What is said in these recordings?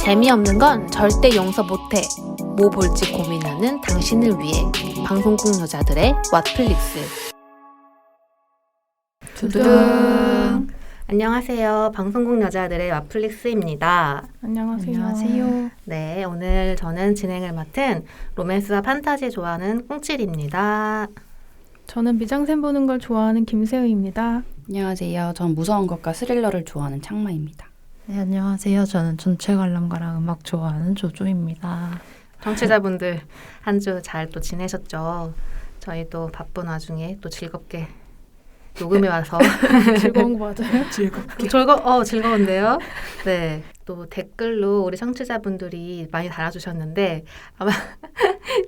재미없는 건 절대 용서 못해. 뭐 볼지 고민하는 당신을 위해 방송국 여자들의 왓플릭스. 두둥. 안녕하세요. 방송국 여자들의 왓플릭스입니다. 안녕하세요. 네, 오늘 저는 진행을 맡은 로맨스와 판타지 좋아하는 꽁칠입니다. 저는 미장센 보는 걸 좋아하는 김세우입니다. 안녕하세요. 전 무서운 것과 스릴러를 좋아하는 창마입니다. 네, 안녕하세요. 저는 전체 관람가랑 음악 좋아하는 조조입니다. 청취자분들 한 주 잘 또 지내셨죠? 저희 또 바쁜 와중에 또 즐겁게 녹음해 와서 즐거운 거 맞아요? 즐거운데요. 네, 또 댓글로 우리 청취자분들이 많이 달아주셨는데 아마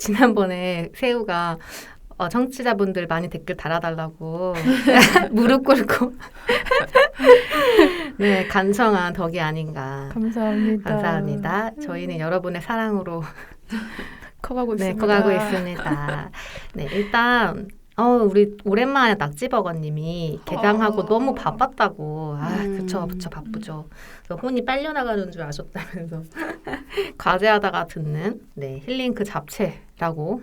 지난번에 세우가 청취자분들 많이 댓글 달아달라고 무릎 꿇고 네, 간청한 덕이 아닌가. 감사합니다. 저희는 여러분의 사랑으로 커가고 있습니다. 네, 커가고 있습니다. 네, 일단 우리 오랜만에 낙지버거님이 개강하고 너무 바빴다고. 그쵸, 바쁘죠. 그래서 혼이 빨려나가는 줄 아셨다면서 과제하다가 듣는 힐링 그 잡채라고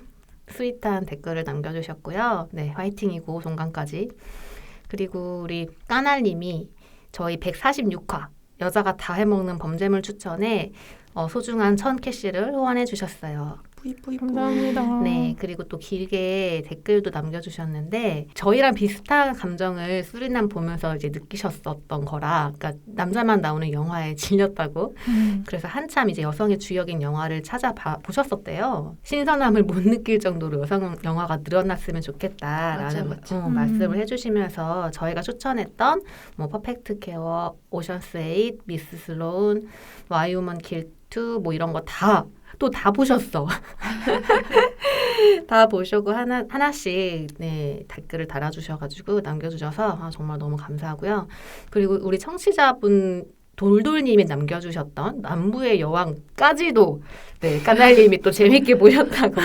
스윗한 댓글을 남겨주셨고요. 네, 화이팅이고 종강까지. 그리고 우리 까날님이 저희 146화 여자가 다 해먹는 범죄물 추천에 소중한 1000캐시를 후원해 주셨어요. 감사합니다. 네, 그리고 또 길게 댓글도 남겨주셨는데 저희랑 비슷한 감정을 수리남 보면서 이제 느끼셨었던 거라, 그러니까 남자만 나오는 영화에 질렸다고. 그래서 한참 이제 여성의 주역인 영화를 보셨었대요. 신선함을 못 느낄 정도로 여성 영화가 늘어났으면 좋겠다라는 말씀을 해주시면서 저희가 추천했던 뭐 퍼펙트 케어, 오션스 8, 미스 슬로운, 와이 우먼 킬 2 뭐 이런 거 다 보셨어. 다 보시고 하나씩 댓글을 달아주셔가지고 남겨주셔서 정말 너무 감사하고요. 그리고 우리 청취자분 돌돌님이 남겨주셨던 남부의 여왕까지도 까날님이 또 재밌게 보셨다고.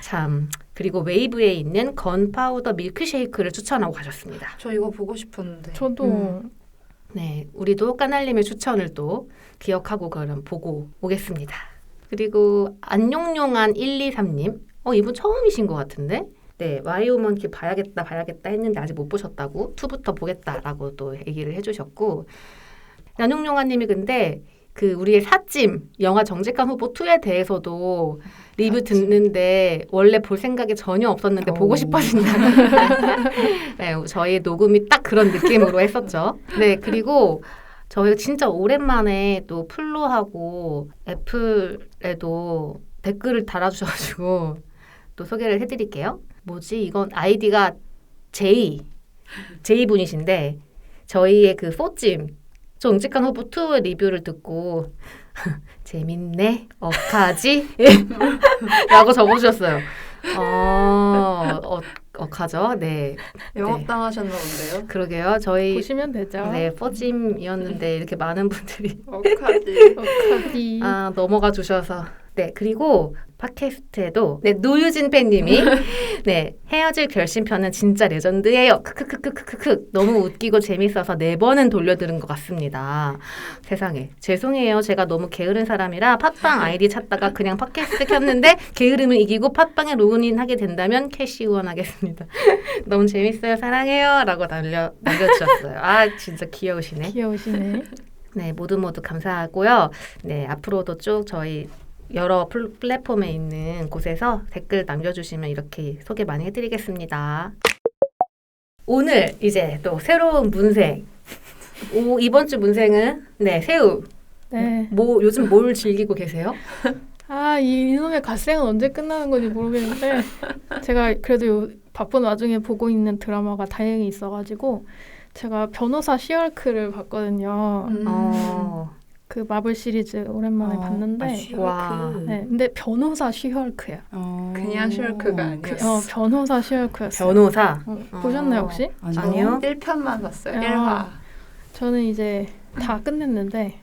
참. 그리고 웨이브에 있는 건파우더 밀크쉐이크를 추천하고 가셨습니다. 저 이거 보고 싶었는데. 저도. 네, 우리도 까날님의 추천을 또 기억하고 그럼 보고 오겠습니다. 그리고 안용용한 123님, 이분 처음이신 것 같은데, 네, 와이오먼키 봐야겠다 했는데 아직 못 보셨다고 2부터 보겠다라고 또 얘기를 해주셨고, 안용용한님이 근데 그 우리의 사찜 영화 정직한 후보 2에 대해서도 리뷰 듣는데 원래 볼 생각이 전혀 없었는데 보고 싶어진다고. 네, 저희 녹음이 딱 그런 느낌으로 했었죠. 네, 그리고 저희가 진짜 오랜만에 또 플로하고 애플에도 댓글을 달아주셔가지고 또 소개를 해드릴게요. 이건 아이디가 제이분이신데 저희의 그 소찜 정직한 후보 2 리뷰를 듣고 재밌네? 억하지? 라고 적어주셨어요. 억하죠? 네. 영업당하셨나 본데요? 그러게요. 저희 보시면 되죠. 네, 퍼짐이었는데 이렇게 많은 분들이 억하지. 넘어가 주셔서. 네, 그리고 팟캐스트에도 노유진 팬님이 헤어질 결심편은 진짜 레전드예요. 크크크크크크 너무 웃기고 재밌어서 4번은 돌려들은 것 같습니다. 세상에 죄송해요. 제가 너무 게으른 사람이라 팟빵 아이디 찾다가 그냥 팟캐스트 켰는데 게으름을 이기고 팟빵에 로그인 하게 된다면 캐시 후원하겠습니다. 너무 재밌어요. 사랑해요. 라고 남겨주셨어요. 진짜 귀여우시네. 네, 모두 감사하고요. 네, 앞으로도 쭉 저희 여러 플랫폼에 있는 곳에서 댓글 남겨주시면 이렇게 소개 많이 해드리겠습니다. 오늘 이제 또 새로운 문생. 이번 주 문생은 세우. 네. 요즘 뭘 즐기고 계세요? 이놈의 갓생은 언제 끝나는 건지 모르겠는데 제가 그래도 바쁜 와중에 보고 있는 드라마가 다행히 있어가지고 제가 변호사 시얼크를 봤거든요. 그 마블 시리즈 오랜만에 봤는데 와. 네, 근데 변호사 시헐크야. 그냥 슈얼크가 아니었어. 변호사 시헐크였어요. 변호사? 보셨나요 혹시? 아니요. 1편만 봤어요. 1화. 저는 이제 다 끝냈는데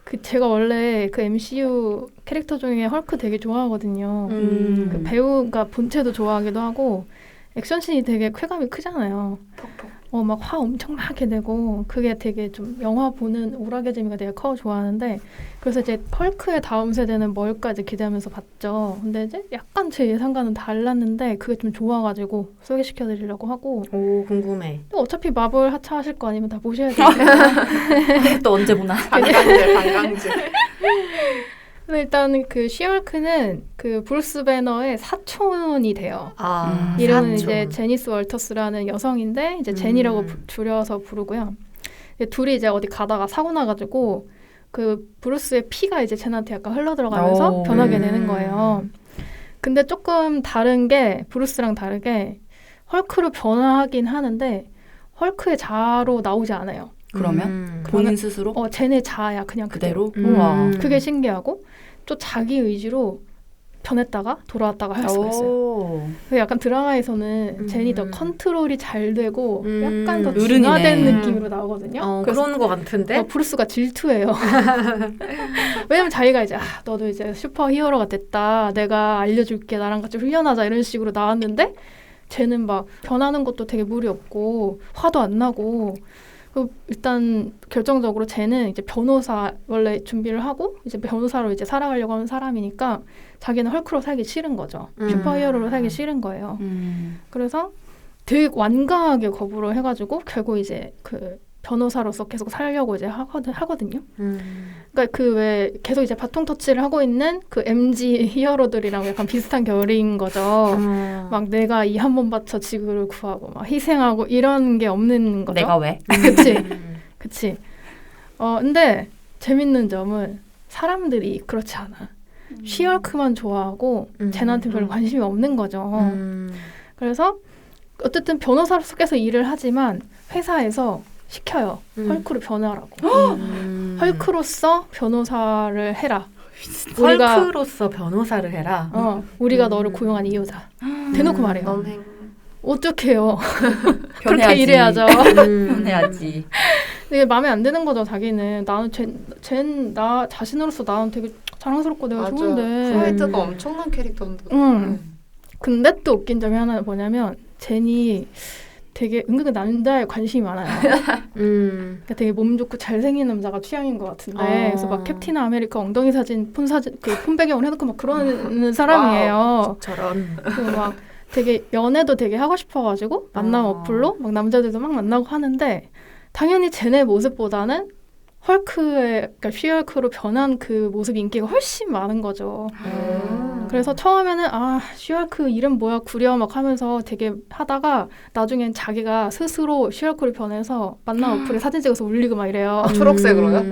그 제가 원래 그 MCU 캐릭터 중에 헐크 되게 좋아하거든요. 그 배우가 본체도 좋아하기도 하고 액션씬이 되게 쾌감이 크잖아요. 막 화 엄청 나게 내고 그게 되게 좀 영화 보는 오락의 재미가 되게 커 좋아하는데 그래서 이제 헐크의 다음 세대는 뭘까 이제 기대하면서 봤죠. 근데 이제 약간 제 예상과는 달랐는데 그게 좀 좋아가지고 소개시켜드리려고 하고 오 궁금해. 또 어차피 마블 하차하실 거 아니면 다 보셔야 되니까 또 언제 보나? 관광지. 근데 일단 그 시헐크는 그 브루스 배너의 사촌이 돼요. 이름은 사촌. 이제 제니스 월터스라는 여성인데 이제 제니라고 줄여서 부르고요. 둘이 이제 어디 가다가 사고 나가지고 그 브루스의 피가 이제 제나한테 약간 흘러들어가면서 오. 변하게 되는 거예요. 근데 조금 다른 게 브루스랑 다르게 헐크로 변화하긴 하는데 헐크의 자로 나오지 않아요. 그러면 본인 스스로 쟤네 자야 그냥 그대로. 우와. 그게 신기하고 또 자기 의지로 변했다가 돌아왔다가 할 수가 있어요. 그래서 약간 드라마에서는 제니 더 컨트롤이 잘 되고 약간 더 어른이네. 진화된 느낌으로 나오거든요. 그래서 그런 거 같은데? 브루스가 질투해요. 왜냐면 자기가 이제 너도 이제 슈퍼 히어로가 됐다. 내가 알려줄게. 나랑 같이 훈련하자. 이런 식으로 나왔는데 쟤는 막 변하는 것도 되게 무리 없고 화도 안 나고 일단 결정적으로 쟤는 이제 변호사 원래 준비를 하고 이제 변호사로 이제 살아가려고 하는 사람이니까 자기는 헐크로 살기 싫은 거죠. 슈퍼히어로로 살기 싫은 거예요. 그래서 되게 완강하게 거부를 해가지고 결국 이제 그 변호사로서 계속 살려고 이제 하거든요. 그러니까 그 왜 계속 이제 바통 터치를 하고 있는 그 MG 히어로들이랑 약간 비슷한 결인 거죠. 막 내가 이 한 번 바쳐 지구를 구하고 막 희생하고 이런 게 없는 거죠. 내가 왜? 그치. 근데 재밌는 점은 사람들이 그렇지 않아. 시헐크만 좋아하고 쟤한테 별로 관심이 없는 거죠. 그래서 어쨌든 변호사로서 계속 일을 하지만 회사에서 시켜요. 헐크로 변화하라고. 헐크로서 변호사를 해라. 헐크로서 변호사를 해라. 우리가 너를 고용한 이유다. 대놓고 말해요. 너무 어떡해요. 그렇게 변해야지. 일해야죠. 변해야지. 되게 마음에 안 드는 거죠. 자기는 나는 나 자신으로서 나는 되게 자랑스럽고 내가 좋은데. 프라이드가 엄청난 캐릭터인데. 근데 또 웃긴 점이 하나 뭐냐면 제니 되게 은근히 남자에 관심이 많아요. 그러니까 되게 몸 좋고 잘생긴 남자가 취향인 것 같은데 그래서 막 캡틴 아메리카 엉덩이 사진 폰 배경을 해놓고 막 그러는 사람이에요. 저런. 그리고 막 되게 연애도 되게 하고 싶어가지고 만남 어플로 막 남자들도 막 만나고 하는데 당연히 쟤네 모습보다는 그러니까 쉬헐크로 변한 그 모습 인기가 훨씬 많은 거죠. 그래서 처음에는 쉬헐크 이름 뭐야 구려 막 하면서 되게 하다가 나중엔 자기가 스스로 쉬헐크로 변해서 만남 어플에 사진 찍어서 올리고 막 이래요. 초록색으로요?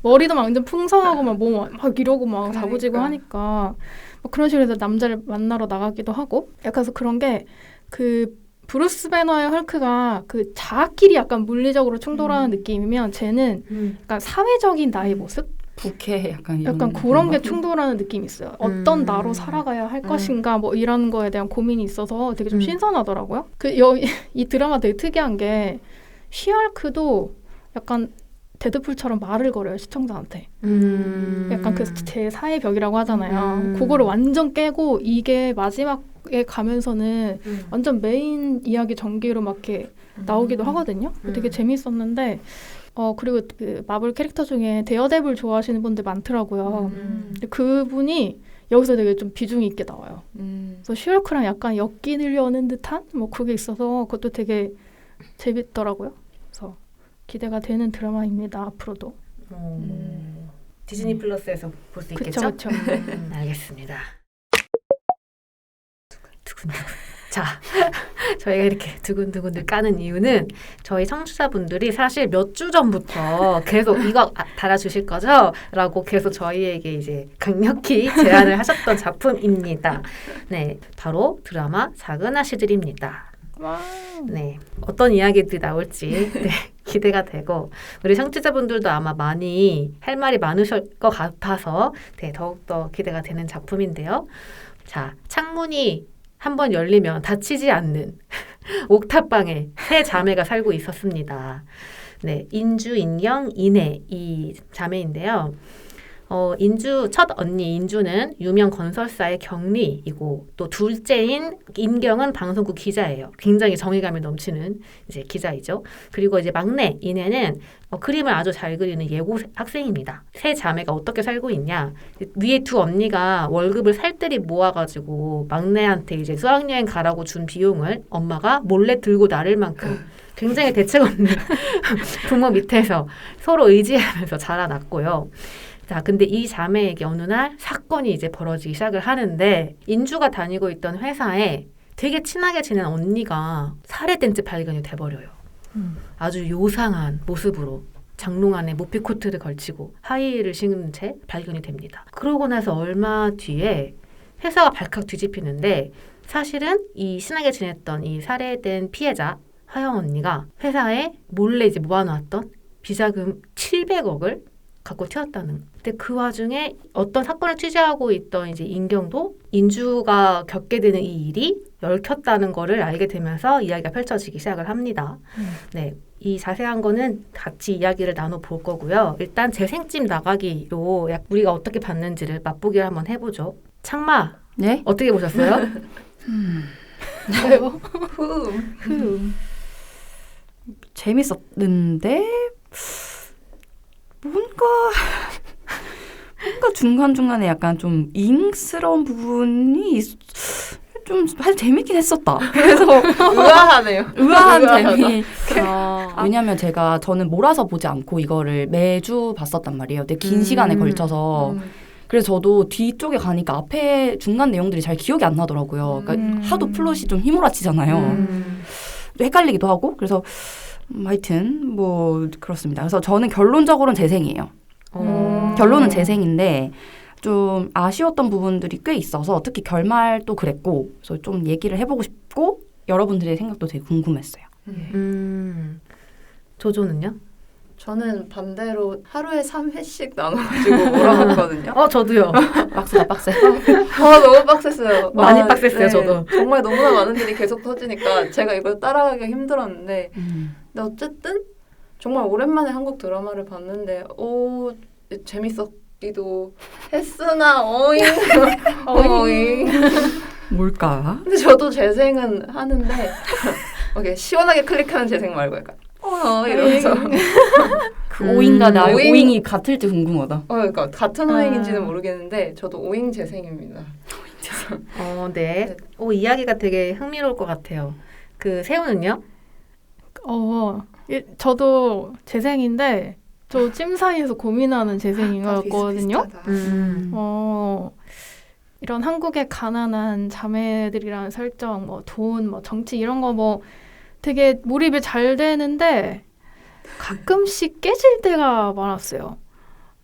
머리도 막 완전 풍성하고 막 막 이러고 막 다부지고 하니까 막 그런 식으로 해서 남자를 만나러 나가기도 하고 약간 그래서 그런 게 그 브루스 배너의 헐크가 그 자아끼리 약간 물리적으로 충돌하는 느낌이면 쟤는 약간 사회적인 나의 모습? 부캐 약간 이런 약간 그런 게 건가? 충돌하는 느낌이 있어요. 어떤 나로 살아가야 할 것인가 뭐 이런 거에 대한 고민이 있어서 되게 좀 신선하더라고요. 이 드라마 되게 특이한 게 쉬헐크도 약간 데드풀처럼 말을 걸어요 시청자한테. 약간 그 제 사의 벽이라고 하잖아요. 그거를 완전 깨고 이게 마지막에 가면서는 완전 메인 이야기 전개로 막 이렇게 나오기도 하거든요. 되게 재밌었는데 그리고 그 마블 캐릭터 중에 데어데블 좋아하시는 분들 많더라고요. 근데 그분이 여기서 되게 좀 비중이 있게 나와요. 그래서 쉬헐크랑 약간 엮이려는 듯한 뭐 그게 있어서 그것도 되게 재밌더라고요. 그래서 기대가 되는 드라마입니다. 앞으로도. 디즈니 플러스에서 볼 수 있겠죠? 그쵸. 알겠습니다. 두근두근. 자, 저희가 이렇게 두근두근을 까는 이유는 저희 청취자분들이 사실 몇 주 전부터 계속 이거 달아주실 거죠? 라고 계속 저희에게 이제 강력히 제안을 하셨던 작품입니다. 네, 바로 드라마 작은 아씨들입니다. 네, 어떤 이야기들이 나올지 기대가 되고 우리 청취자분들도 아마 많이 할 말이 많으실 것 같아서 더욱더 기대가 되는 작품인데요. 자, 창문이 한번 열리면 닫히지 않는 옥탑방에 세 자매가 살고 있었습니다. 네, 인주, 인경, 인혜 이 자매인데요. 인주 첫 언니 인주는 유명 건설사의 경리이고 또 둘째인 인경은 방송국 기자예요. 굉장히 정의감이 넘치는 이제 기자이죠. 그리고 이제 막내 인혜는 그림을 아주 잘 그리는 예고 학생입니다. 세 자매가 어떻게 살고 있냐? 위에 두 언니가 월급을 살뜰히 모아가지고 막내한테 이제 수학여행 가라고 준 비용을 엄마가 몰래 들고 나를 만큼 굉장히 대책 없는 부모 밑에서 서로 의지하면서 자라났고요. 자, 근데 이 자매에게 어느 날 사건이 이제 벌어지기 시작을 하는데 인주가 다니고 있던 회사에 되게 친하게 지낸 언니가 살해된 채 발견이 돼버려요. 아주 요상한 모습으로 장롱 안에 모피 코트를 걸치고 하이힐을 신은 채 발견이 됩니다. 그러고 나서 얼마 뒤에 회사가 발칵 뒤집히는데 사실은 이 친하게 지냈던 이 살해된 피해자 화영 언니가 회사에 몰래 이제 모아놨던 비자금 700억을 갖고 튀었다는. 근데 그 와중에 어떤 사건을 취재하고 있던 이제 인경도 인주가 겪게 되는 이 일이 얽혔다는 거를 알게 되면서 이야기가 펼쳐지기 시작을 합니다. 네, 이 자세한 거는 같이 이야기를 나눠볼 거고요. 일단 재생집 나가기로 우리가 어떻게 봤는지를 맛보기를 한번 해보죠. 창마, 네? 어떻게 보셨어요? 왜요? 재밌었는데 뭔가 중간중간에 약간 좀 잉스러운 부분이 좀 사실 재밌긴 했었다. 그래서 의아하네요. 의아한 재미. 왜냐면 저는 몰아서 보지 않고 이거를 매주 봤었단 말이에요. 되게 긴 시간에 걸쳐서. 그래서 저도 뒤쪽에 가니까 앞에 중간 내용들이 잘 기억이 안 나더라고요. 그러니까 하도 플롯이 좀 휘몰아치잖아요. 헷갈리기도 하고. 그래서 하여튼 뭐 그렇습니다. 그래서 저는 결론적으로는 재생이에요. 결론은 재생인데 좀 아쉬웠던 부분들이 꽤 있어서 특히 결말도 그랬고 그래서 좀 얘기를 해보고 싶고 여러분들의 생각도 되게 궁금했어요. 조조는요? 저는 반대로 하루에 3회씩 나눠가지고 몰아봤거든요. 저도요. 빡세다 빡세. 너무 빡셌어요. 많이 빡셌어요, 저도. 정말 너무나 많은 일이 계속 터지니까 제가 이걸 따라가기가 힘들었는데 근데 어쨌든 정말 오랜만에 한국 드라마를 봤는데 재밌었기도 했으나 어잉. 뭘까? 근데 저도 재생은 하는데 오케이, 시원하게 클릭하는 재생 말고 약간 이러면서 그 오잉과 나 오잉. 오잉이 같을지 궁금하다. 그러니까 같은 오잉인지는 모르겠는데 저도 오잉 재생입니다. 네. 이야기가 되게 흥미로울 것 같아요. 그 세훈은요? 저도 재생인데 저 찜 사이에서 고민하는 재생인 거였거든요. 이런 한국의 가난한 자매들이라는 설정, 뭐 돈, 뭐 정치 이런 거 뭐 되게 몰입이 잘 되는데 가끔씩 깨질 때가 많았어요.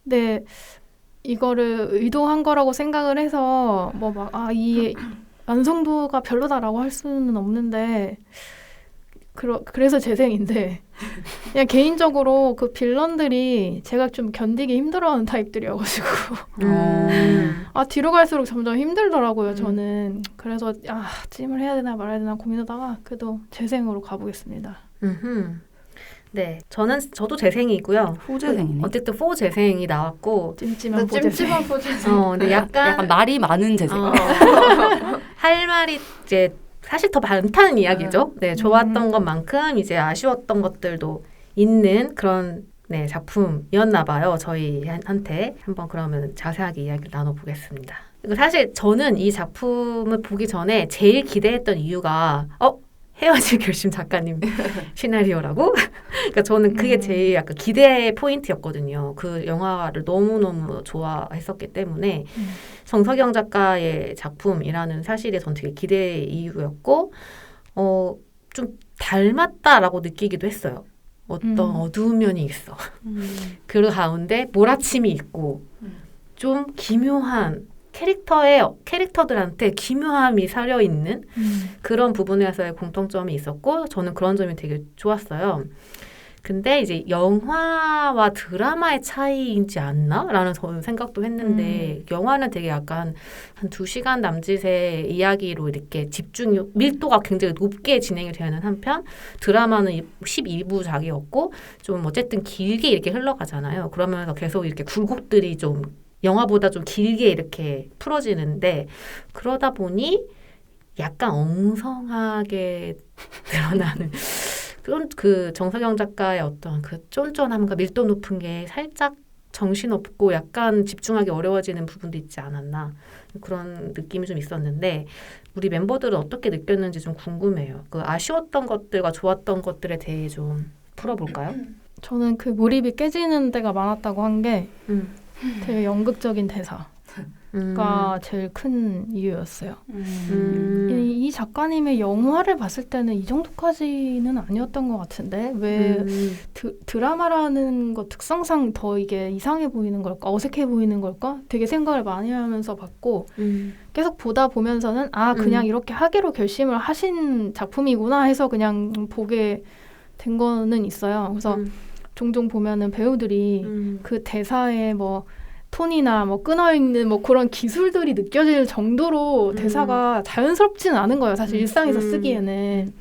근데 이거를 의도한 거라고 생각을 해서 뭐 막 이 완성도가 별로다라고 할 수는 없는데 그래서 재생인데 그냥 개인적으로 그 빌런들이 제가 좀 견디기 힘들어하는 타입들이어가지고 뒤로 갈수록 점점 힘들더라고요. 저는 그래서 찜을 해야 되나 말아야 되나 고민하다가 그래도 재생으로 가보겠습니다. 네, 저도 재생이고요. 포재생이네. 어쨌든 4 재생이 나왔고 찜찜한 찜찜한 포재생. 근데 약간 말이 많은 재생. 할 말이 이제 사실 더 많다는 이야기죠. 네, 좋았던 것만큼 이제 아쉬웠던 것들도 있는 그런 작품이었나 봐요. 저희한테 한번 그러면 자세하게 이야기를 나눠보겠습니다. 그리고 사실 저는 이 작품을 보기 전에 제일 기대했던 이유가 헤어질 결심 작가님 시나리오라고? 그러니까 저는 그게 제일 약간 기대 포인트였거든요. 그 영화를 너무너무 좋아했었기 때문에 정석영 작가의 작품이라는 사실에 전 되게 기대의 이유였고 좀 닮았다라고 느끼기도 했어요. 어떤 어두운 면이 있어. 그 가운데 몰아침이 있고 좀 기묘한 캐릭터들한테 기묘함이 사려 있는 그런 부분에서의 공통점이 있었고 저는 그런 점이 되게 좋았어요. 근데 이제 영화와 드라마의 차이인지 않나? 라는 저는 생각도 했는데 영화는 되게 약간 한 2시간 남짓의 이야기로 이렇게 밀도가 굉장히 높게 진행이 되는 한편 드라마는 12부작이었고 좀 어쨌든 길게 이렇게 흘러가잖아요. 그러면서 계속 이렇게 굴곡들이 좀 영화보다 좀 길게 이렇게 풀어지는데 그러다 보니 약간 엉성하게 드러나는 그런 그 정석영 작가의 어떤 그 쫀쫀함과 밀도 높은 게 살짝 정신없고 약간 집중하기 어려워지는 부분도 있지 않았나 그런 느낌이 좀 있었는데 우리 멤버들은 어떻게 느꼈는지 좀 궁금해요. 그 아쉬웠던 것들과 좋았던 것들에 대해 좀 풀어볼까요? 저는 그 몰입이 깨지는 데가 많았다고 한 게 되게 연극적인 대사가 제일 큰 이유였어요. 이 작가님의 영화를 봤을 때는 이 정도까지는 아니었던 것 같은데 왜 드라마라는 거 특성상 더 이게 이상해 보이는 걸까? 어색해 보이는 걸까? 되게 생각을 많이 하면서 봤고 계속 보다 보면서는 아 그냥 이렇게 하기로 결심을 하신 작품이구나 해서 그냥 보게 된 거는 있어요. 그래서 종종 보면은 배우들이 그 대사에 뭐 톤이나 뭐 끊어있는 뭐 그런 기술들이 느껴질 정도로 대사가 자연스럽지는 않은 거예요. 사실 일상에서 쓰기에는.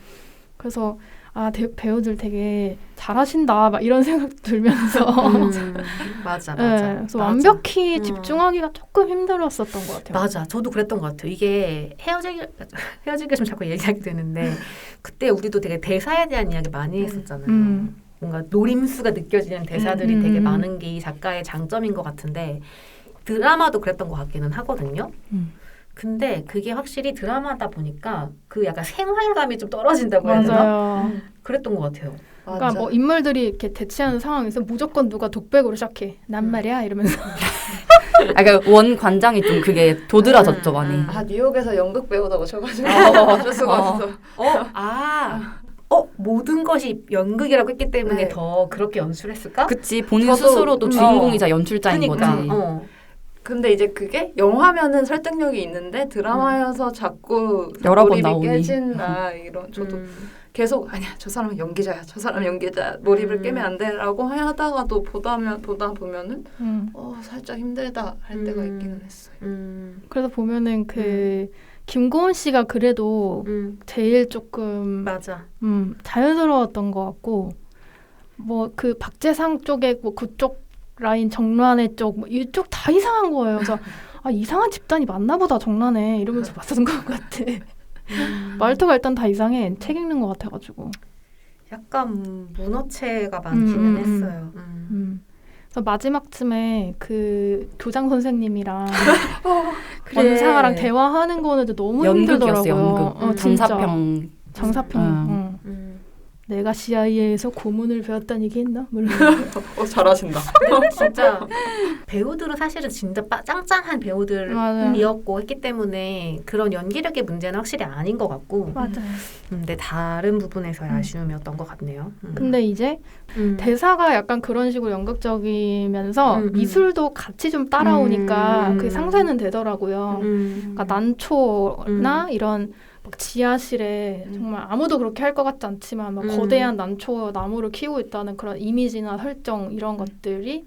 그래서 아 배우들 되게 잘하신다 막 이런 생각 들면서 맞아. 네, 그래서 완벽히 집중하기가 조금 힘들었었던 것 같아요. 맞아. 저도 그랬던 것 같아요. 이게 헤어지기 좀 자꾸 얘기하게 되는데 그때 우리도 되게 대사에 대한 이야기 많이 했었잖아요. 뭔가 노림수가 느껴지는 대사들이 되게 많은 게 이 작가의 장점인 것 같은데 드라마도 그랬던 것 같기는 하거든요. 근데 그게 확실히 드라마다 보니까 그 약간 생활감이 좀 떨어진다고 해야 되나? 맞아요. 그랬던 것 같아요. 그러니까 맞아. 뭐 인물들이 이렇게 대치하는 상황에서 무조건 누가 독백으로 시작해. 난 말이야 이러면서. 그러니까 원 관장이 좀 그게 도드라졌죠 많이. 아 뉴욕에서 연극 배우다 오셔가지고 어쩔 수가 없어. 모든 것이 연극이라고 했기 때문에 네. 더 그렇게 연출했을까? 그치 본인 저도- 스스로도 주인공이자 연출자인 그러니까, 거지. 근데 이제 그게 영화면은 설득력이 있는데 드라마여서 자꾸 여러 번 몰입이 나오니. 깨진다 이런 저도 계속 아니야 저 사람은 연기자야 저 사람 연기자 몰입을 깨면 안 돼라고 하다가도 보다 보면은 살짝 힘들다 할 때가 있기는 했어요. 그래서 보면은 그 김고은 씨가 그래도 제일 조금 맞아. 자연스러웠던 것 같고 뭐 그 박재상 쪽에 뭐 그쪽 라인 정란의 쪽 뭐 이쪽 다 이상한 거예요. 그래서 아 이상한 집단이 맞나 보다 정란에 이러면서 봤던 것 같아. 말투가 일단 다 이상해. 책 읽는 것 같아가지고. 약간 문어체가 많기는 했어요. 그래서 마지막쯤에 그 교장 선생님이랑 원상아랑 대화하는 거는 너무 연극이었어 힘들더라고요. 연극. 진짜. 장사평. 내가 CIA에서 고문을 배웠다는 얘기 했나? 잘하신다. 진짜 배우들은 사실은 진짜 짱짱한 배우들이었고 했기 때문에 그런 연기력의 문제는 확실히 아닌 것 같고 맞아요. 근데 다른 부분에서의 아쉬움이었던 것 같네요. 근데 이제 대사가 약간 그런 식으로 연극적이면서 미술도 같이 좀 따라오니까 그게 상쇄는 되더라고요. 그러니까 난초나 이런 막 지하실에 정말 아무도 그렇게 할 것 같지 않지만 막 거대한 난초 나무를 키우고 있다는 그런 이미지나 설정 이런 것들이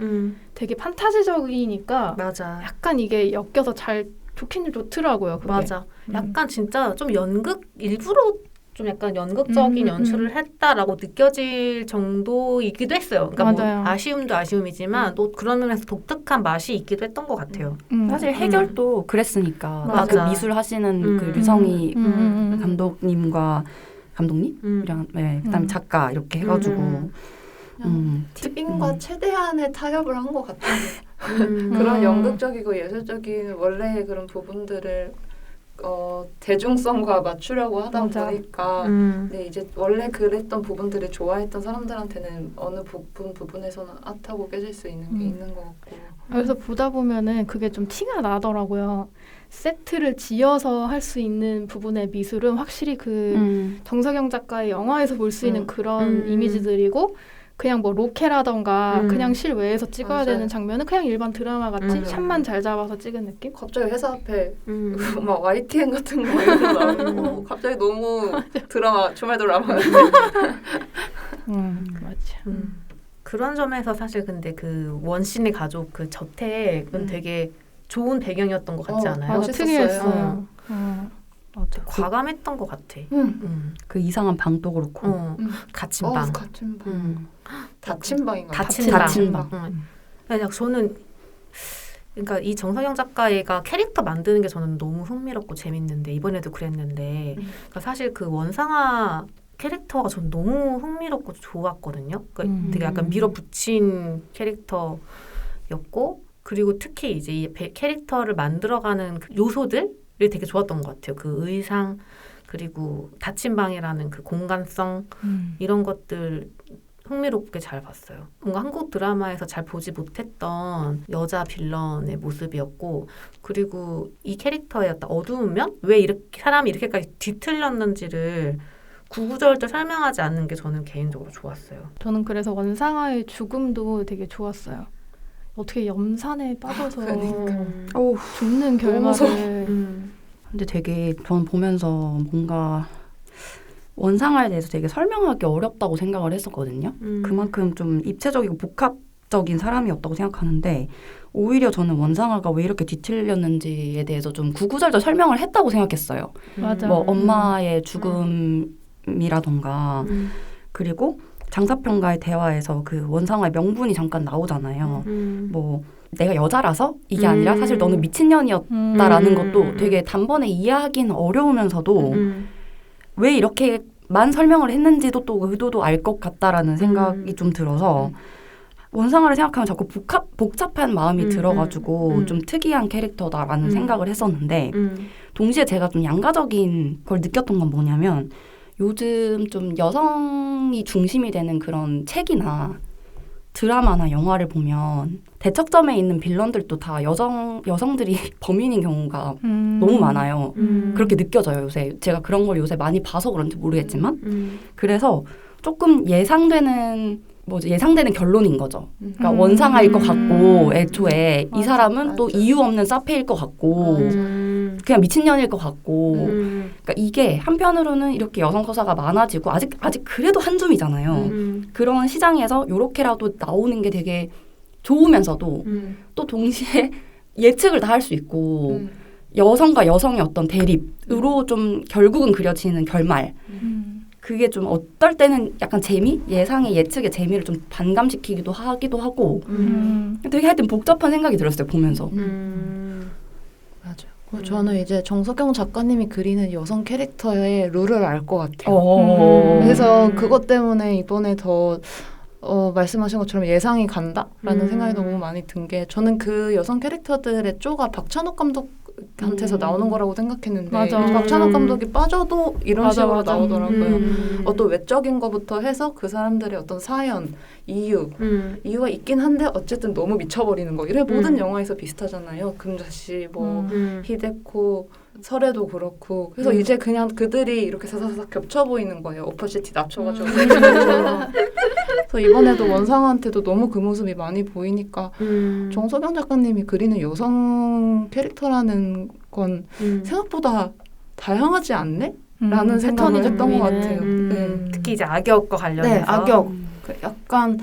되게 판타지적이니까 맞아. 약간 이게 엮여서 잘 좋긴 좋더라고요. 그게. 맞아. 약간 진짜 좀 연극 일부러 좀 약간 연극적인 연출을 했다라고 느껴질 정도이기도 했어요. 그러니까 맞아요. 뭐 아쉬움도 아쉬움이지만 또 그런 면에서 독특한 맛이 있기도 했던 것 같아요. 사실 해결도 그랬으니까 맞아. 그 미술 하시는 그 류성희 감독님과 감독님? 그다음에 작가 이렇게 해가지고 티빙과 최대한의 타협을 한 것 같아요. 그런 연극적이고 예술적인 원래의 그런 부분들을 대중성과 맞추려고 하다 맞아. 보니까 근데 이제 원래 그랬던 부분들을 좋아했던 사람들한테는 어느 부분에서는 앗하고 깨질 수 있는 게 있는 것 같고 그래서 보다 보면은 그게 좀 티가 나더라고요. 세트를 지어서 할 수 있는 부분의 미술은 확실히 그 정석영 작가의 영화에서 볼 수 있는 그런 이미지들이고 그냥 뭐 로케라던가 그냥 실외에서 찍어야 맞아요. 되는 장면은 그냥 일반 드라마 같이 샷만 잘 잡아서 찍은 느낌? 갑자기 회사 앞에 막 YTN 같은 거 이런 거 나오고 갑자기 너무 드라마 주말 드라마 같은 맞아. 그런 점에서 사실 근데 그 원신의 가족 그 저택은 되게 좋은 배경이었던 것 같지 않아요? 맞아, 특이했어요. 맞아. 과감했던 것 같아. 그 이상한 방도 그렇고. 갇힌 방. 갇힌 방. 닫힌 방인가? 닫힌 방. 그냥 저는 그러니까 이 정석영 작가가 캐릭터 만드는 게 저는 너무 흥미롭고 재밌는데 이번에도 그랬는데 그러니까 사실 그 원상아 캐릭터가 저는 너무 흥미롭고 좋았거든요. 그러니까 되게 약간 밀어붙인 캐릭터였고 그리고 특히 이제 이 캐릭터를 만들어가는 그 요소들이 되게 좋았던 것 같아요. 그 의상 그리고 닫힌 방이라는 그 공간성 이런 것들 흥미롭게 잘 봤어요. 뭔가 한국 드라마에서 잘 보지 못했던 여자 빌런의 모습이었고 그리고 이 캐릭터의 어떤 어두운 면? 왜 이렇게 사람이 이렇게까지 뒤틀렸는지를 구구절절 설명하지 않는 게 저는 개인적으로 좋았어요. 저는 그래서 원상아의 죽음도 되게 좋았어요. 어떻게 염산에 빠져서 죽는 결말을. 근데 되게 전 보면서 뭔가 원상아에 대해서 되게 설명하기 어렵다고 생각을 했었거든요. 그만큼 좀 입체적이고 복합적인 사람이었다고 생각하는데 오히려 저는 원상아가 왜 이렇게 뒤틀렸는지에 대해서 좀 구구절절 설명을 했다고 생각했어요. 맞아. 뭐 엄마의 죽음이라던가 그리고 장사평가의 대화에서 그 원상아의 명분이 잠깐 나오잖아요. 뭐 내가 여자라서 이게 아니라 사실 너는 미친년이었다라는 것도 되게 단번에 이해하기는 어려우면서도 왜 이렇게만 설명을 했는지도 또 의도도 알 것 같다라는 생각이 좀 들어서 원상아를 생각하면 자꾸 복잡한 마음이 들어가지고 좀 특이한 캐릭터다라는 생각을 했었는데 동시에 제가 좀 양가적인 걸 느꼈던 건 뭐냐면 요즘 좀 여성이 중심이 되는 그런 책이나 드라마나 영화를 보면 대척점에 있는 빌런들도 다 여성들이 범인인 경우가 너무 많아요. 그렇게 느껴져요, 요새. 제가 그런 걸 요새 많이 봐서 그런지 모르겠지만. 그래서 조금 예상되는 결론인 거죠. 그러니까 원상아일 것 같고 애초에 이 사람은 또 이유 없는 사페일 것 같고 그냥 미친년일 것 같고 그러니까 이게 한편으로는 이렇게 여성 서사가 많아지고 아직 그래도 한 줌이잖아요. 그런 시장에서 요렇게라도 나오는 게 되게 좋으면서도 또 동시에 예측을 다 할 수 있고 여성과 여성의 어떤 대립으로 좀 결국은 그려지는 결말 그게 좀 어떨 때는 약간 예상의 예측의 재미를 좀 반감시키기도 하기도 하고 되게 하여튼 복잡한 생각이 들었어요, 보면서. 맞아요. 저는 이제 정석영 작가님이 그리는 여성 캐릭터의 룰을 알 것 같아요. 그래서 그것 때문에 이번에 더 말씀하신 것처럼 예상이 간다라는 생각이 너무 많이 든 게 저는 그 여성 캐릭터들의 쪼가 박찬욱 감독한테서 나오는 거라고 생각했는데 박찬욱 감독이 빠져도 이런 식으로 나오더라고요. 어떤 외적인 거부터 해서 그 사람들의 어떤 사연, 이유가 있긴 한데 어쨌든 너무 미쳐버리는 거. 이래 모든 영화에서 비슷하잖아요. 금자씨, 히데코, 설애도 그렇고. 그래서 이제 그냥 그들이 이렇게 사사삭 겹쳐 보이는 거예요. 오퍼시티 낮춰가지고. 그래서 이번에도 원상한테도 너무 그 모습이 많이 보이니까 정석영 작가님이 그리는 여성 캐릭터라는 건 생각보다 다양하지 않네? 라는 생각을 했던 것 같아요. 특히 이제 악역과 관련해서. 네, 악역. 약간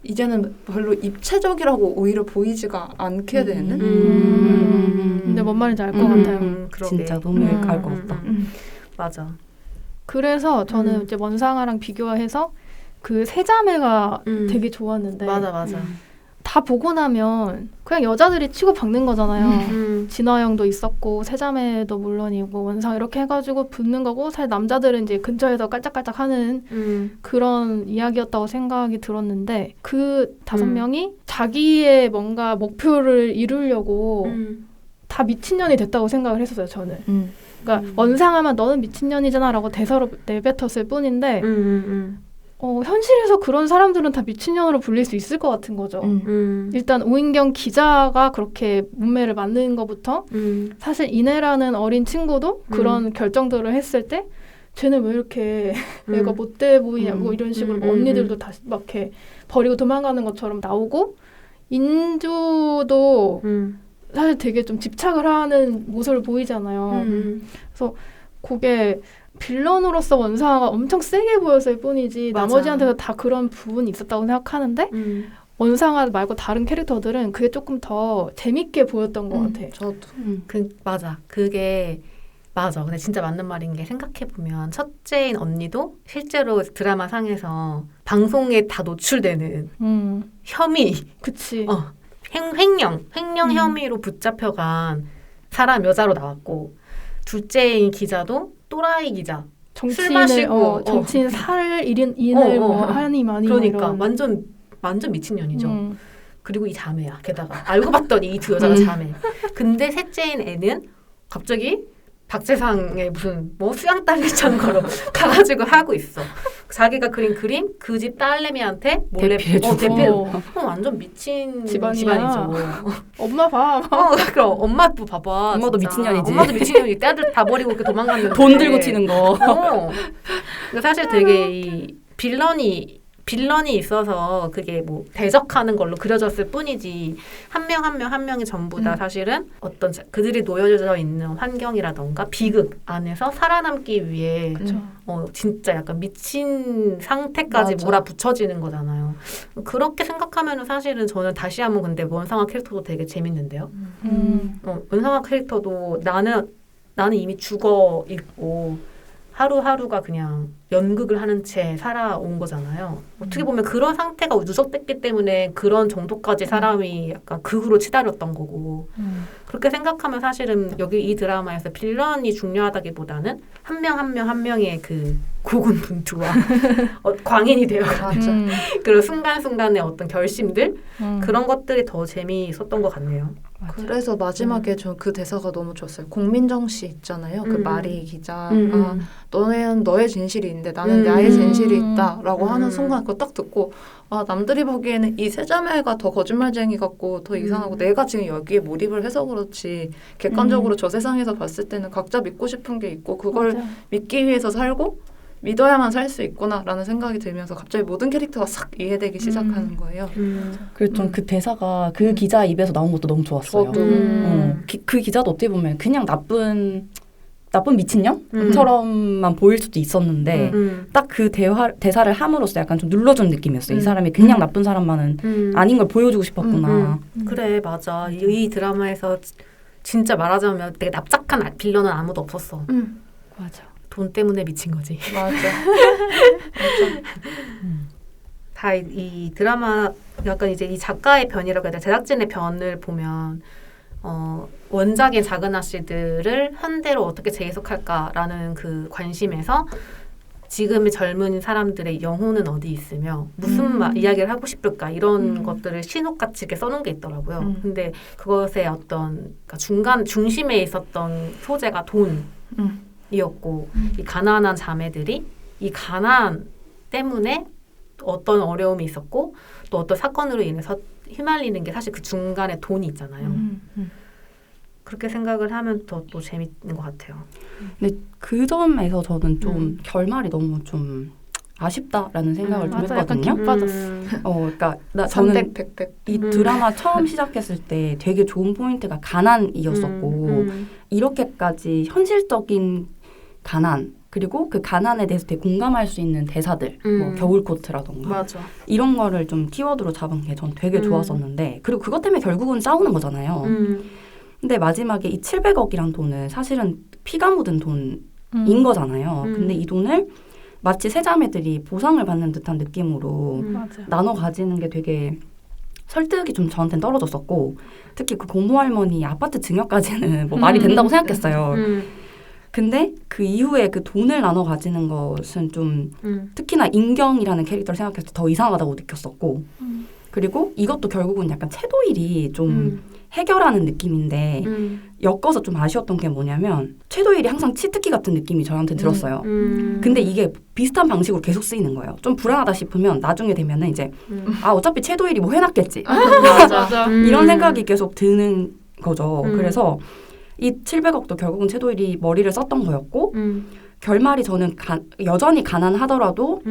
이제는 별로 입체적이라고 오히려 보이지가 않게 되는. 근데 뭔 말인지 알 것 같아요. 진짜 너무 알 것 같다. 맞아. 그래서 저는 이제 원상아랑 비교해서 그 세자매가 되게 좋았는데 맞아. 다 보고 나면 그냥 여자들이 치고 박는 거잖아요. 진화영도 있었고 세자매도 물론이고 원상 이렇게 해가지고 붙는 거고 사실 남자들은 이제 근처에서 깔짝깔짝하는 그런 이야기였다고 생각이 들었는데 그 5명이 자기의 뭔가 목표를 이루려고 다 미친년이 됐다고 생각을 했었어요, 저는. 그러니까 원상아만 너는 미친년이잖아라고 대사로 내뱉었을 뿐인데 현실에서 그런 사람들은 다 미친년으로 불릴 수 있을 것 같은 거죠. 일단 오인경 기자가 그렇게 문매를 만드는 것부터 사실 이내라는 어린 친구도 그런 결정들을 했을 때 쟤는 왜 이렇게 애가 못돼 보이냐 뭐 이런 식으로 언니들도 다 막 이렇게 버리고 도망가는 것처럼 나오고 인주도 사실 되게 좀 집착을 하는 모습을 보이잖아요. 그래서 그게 빌런으로서 원상아가 엄청 세게 보였을 뿐이지 맞아. 나머지한테도 다 그런 부분이 있었다고 생각하는데 원상아 말고 다른 캐릭터들은 그게 조금 더 재밌게 보였던 것 같아. 저도. 맞아. 그게 맞아. 근데 진짜 맞는 말인 게 생각해보면 첫째인 언니도 실제로 드라마 상에서 방송에 다 노출되는 혐의, 그치. 횡령 혐의로 붙잡혀간 사람 여자로 나왔고 둘째인 기자도 또라이 기자. 술 마시고, 정치인 인을 뭐 하니 마니 그러니까 이런. 완전 미친년이죠. 그리고 이 자매야. 게다가 알고 봤더니 이 두 여자가 자매. 근데 셋째인 애는 갑자기 박재상의 무슨 뭐 수양 딸리처럼 걸어 가가지고 하고 있어. 자기가 그린 그림 그 집 딸내미한테 몰래 대피해주고. 완전 미친 집안이야. 집안이죠. 엄마 봐. 그럼 엄마도 봐봐. 엄마도 진짜. 미친년이지. 엄마도 미친년이 딸들 다 버리고 이렇게 도망갔는데 돈 들고 튀는 거. 근데 사실 되게 이 빌런이 있어서 그게 뭐 대적하는 걸로 그려졌을 뿐이지 한 명이 전부 다 사실은 어떤 그들이 놓여져 있는 환경이라던가 비극 안에서 살아남기 위해 진짜 약간 미친 상태까지 맞아. 몰아붙여지는 거잖아요. 그렇게 생각하면은 사실은 저는 다시 한번 근데 원상아 캐릭터도 되게 재밌는데요. 원상아 캐릭터도 나는 이미 죽어 있고 하루하루가 그냥 연극을 하는 채 살아온 거잖아요. 어떻게 보면 그런 상태가 누적됐기 때문에 그런 정도까지 사람이 약간 극으로 치달았던 거고 그렇게 생각하면 사실은 여기 이 드라마에서 빌런이 중요하다기보다는 한 명 한 명의 그 고군분투와 광인이 되어가는 그런 순간순간의 어떤 결심들 그런 것들이 더 재미있었던 것 같네요. 그래서 마지막에 저 그 대사가 너무 좋았어요. 공민정 씨 있잖아요. 그 마리 기자가 너는 너의 진실이 있는데 나는 나의 진실이 있다라고 하는 순간 그거 딱 듣고 남들이 보기에는 이 세자매가 더 거짓말쟁이 같고 더 이상하고 내가 지금 여기에 몰입을 해서 그렇지 객관적으로 저 세상에서 봤을 때는 각자 믿고 싶은 게 있고 그걸 맞아. 믿기 위해서 살고 믿어야만 살 수 있구나라는 생각이 들면서 갑자기 모든 캐릭터가 싹 이해되기 시작하는 거예요. 그래서 전 그 대사가 그 기자 입에서 나온 것도 너무 좋았어요. 저도. 그 기자도 어떻게 보면 그냥 나쁜 미친년처럼만 보일 수도 있었는데 딱 그 대사를 함으로써 약간 좀 눌러준 느낌이었어요. 이 사람이 그냥 나쁜 사람만은 아닌 걸 보여주고 싶었구나. 그래 맞아. 이 드라마에서 진짜 말하자면 되게 납작한 빌런은 아무도 없었어. 맞아. 돈 때문에 미친 거지. 맞아. 다 이 드라마 약간 이제 이 작가의 변이라고 해야 돼. 제작진의 변을 보면 원작의 작은 아씨들을 현대로 어떻게 재해석할까라는 그 관심에서 지금의 젊은 사람들의 영혼은 어디 있으며 무슨 이야기를 하고 싶을까 이런 것들을 신호같이 이렇게 써놓은 게 있더라고요. 근데 그것의 어떤 그러니까 중심에 있었던 소재가 돈이었고 이 가난한 자매들이 이 가난 때문에 어떤 어려움이 있었고 또 어떤 사건으로 인해서 휘말리는 게 사실 그 중간에 돈이 있잖아요. 그렇게 생각을 하면 더 또 재밌는 것 같아요. 근데 그 점에서 저는 좀 결말이 너무 좀 아쉽다라는 생각을 좀 맞아, 약간 했거든요. 기빠졌어. 그러니까 저는 300. 이 드라마 처음 시작했을 때 되게 좋은 포인트가 가난이었었고 이렇게까지 현실적인 가난 그리고 그 가난에 대해서 되게 공감할 수 있는 대사들 뭐 겨울 코트라던가 맞아. 이런 거를 좀 키워드로 잡은 게 전 되게 좋았었는데 그리고 그것 때문에 결국은 싸우는 거잖아요. 근데 마지막에 이 700억이란 돈은 사실은 피가 묻은 돈인 거잖아요. 근데 이 돈을 마치 세자매들이 보상을 받는 듯한 느낌으로 맞아. 나눠 가지는 게 되게 설득이 좀 저한테는 떨어졌었고 특히 그 고모할머니 아파트 증여까지는 뭐 말이 된다고 생각했어요. 근데 그 이후에 그 돈을 나눠 가지는 것은 좀 특히나 인경이라는 캐릭터를 생각했을 때 더 이상하다고 느꼈었고 그리고 이것도 결국은 약간 채도일이 좀 해결하는 느낌인데 엮어서 좀 아쉬웠던 게 뭐냐면 채도일이 항상 치트키 같은 느낌이 저한테 들었어요. 근데 이게 비슷한 방식으로 계속 쓰이는 거예요. 좀 불안하다 싶으면 나중에 되면은 이제 어차피 채도일이 뭐 해놨겠지. 맞아. 이런 생각이 계속 드는 거죠. 그래서 이 700억도 결국은 채도일이 머리를 썼던 거였고 결말이 저는 여전히 가난하더라도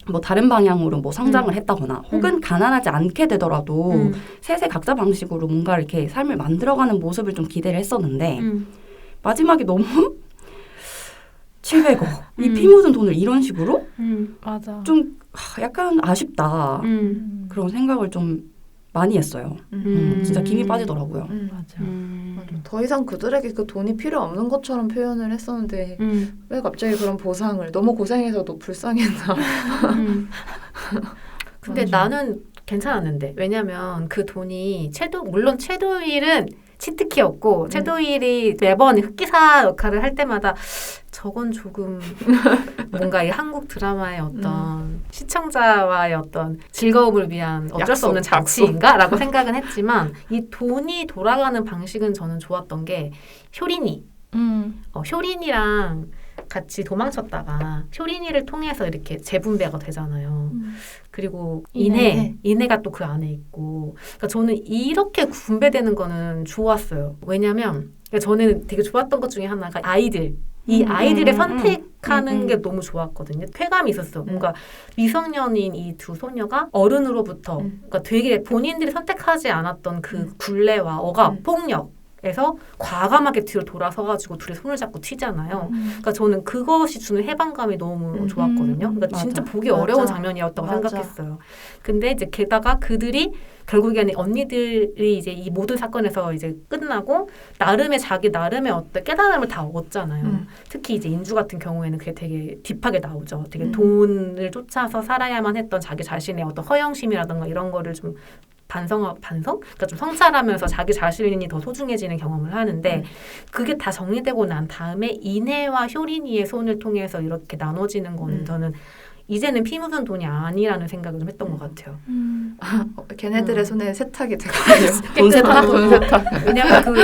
뭐 다른 방향으로 뭐 성장을 했다거나 혹은 가난하지 않게 되더라도 셋의 각자 방식으로 뭔가 이렇게 삶을 만들어가는 모습을 좀 기대를 했었는데 마지막에 너무 700억 이 피 묻은 돈을 이런 식으로 맞아. 좀 약간 아쉽다 그런 생각을 좀 많이 했어요. 진짜 김이 빠지더라고요. 맞아. 맞아. 더 이상 그들에게 그 돈이 필요 없는 것처럼 표현을 했었는데 왜 갑자기 그런 보상을 너무 고생해서도 불쌍했나. 근데 맞아. 나는 괜찮았는데 왜냐면 그 돈이 물론 채도일은 치트키였고 채도일이 매번 흑기사 역할을 할 때마다 저건 조금 뭔가 이 한국 드라마의 어떤 시청자와의 어떤 즐거움을 위한 어쩔 수 없는 장치인가라고 생각은 했지만 이 돈이 돌아가는 방식은 저는 좋았던 게 효린이랑 같이 도망쳤다가 효린이를 통해서 이렇게 재분배가 되잖아요. 그리고 인해가 또 그 안에 있고 그러니까 저는 이렇게 분배되는 거는 좋았어요. 왜냐면 그러니까 저는 되게 좋았던 것 중에 하나가 이 아이들의 선택하는 게 너무 좋았거든요. 쾌감이 있었어. 뭔가 미성년인 이 두 소녀가 어른으로부터 그러니까 되게 본인들이 선택하지 않았던 그 굴레와 억압, 폭력에서 과감하게 뒤로 돌아서가지고 둘이 손을 잡고 튀잖아요. 그러니까 저는 그것이 주는 해방감이 너무 좋았거든요. 그러니까 진짜 보기 어려운 장면이었다고 생각했어요. 근데 이제 게다가 그들이 결국에는 언니들이 이제 이 모든 사건에서 이제 끝나고 나름의 어떤 깨달음을 다 얻었잖아요. 특히 이제 인주 같은 경우에는 그게 되게 딥하게 나오죠. 되게 돈을 쫓아서 살아야만 했던 자기 자신의 어떤 허영심이라든가 이런 거를 좀 반성? 그러니까 좀 성찰하면서 자기 자신이 더 소중해지는 경험을 하는데 그게 다 정리되고 난 다음에 인해와 효린이의 손을 통해서 이렇게 나눠지는 거는 저는 이제는 피 묻은 돈이 아니라는 생각을 좀 했던 것 같아요. 걔네들의 손에 세탁이 되거든요. 돈 세탁. 돈 세탁. 왜냐면 그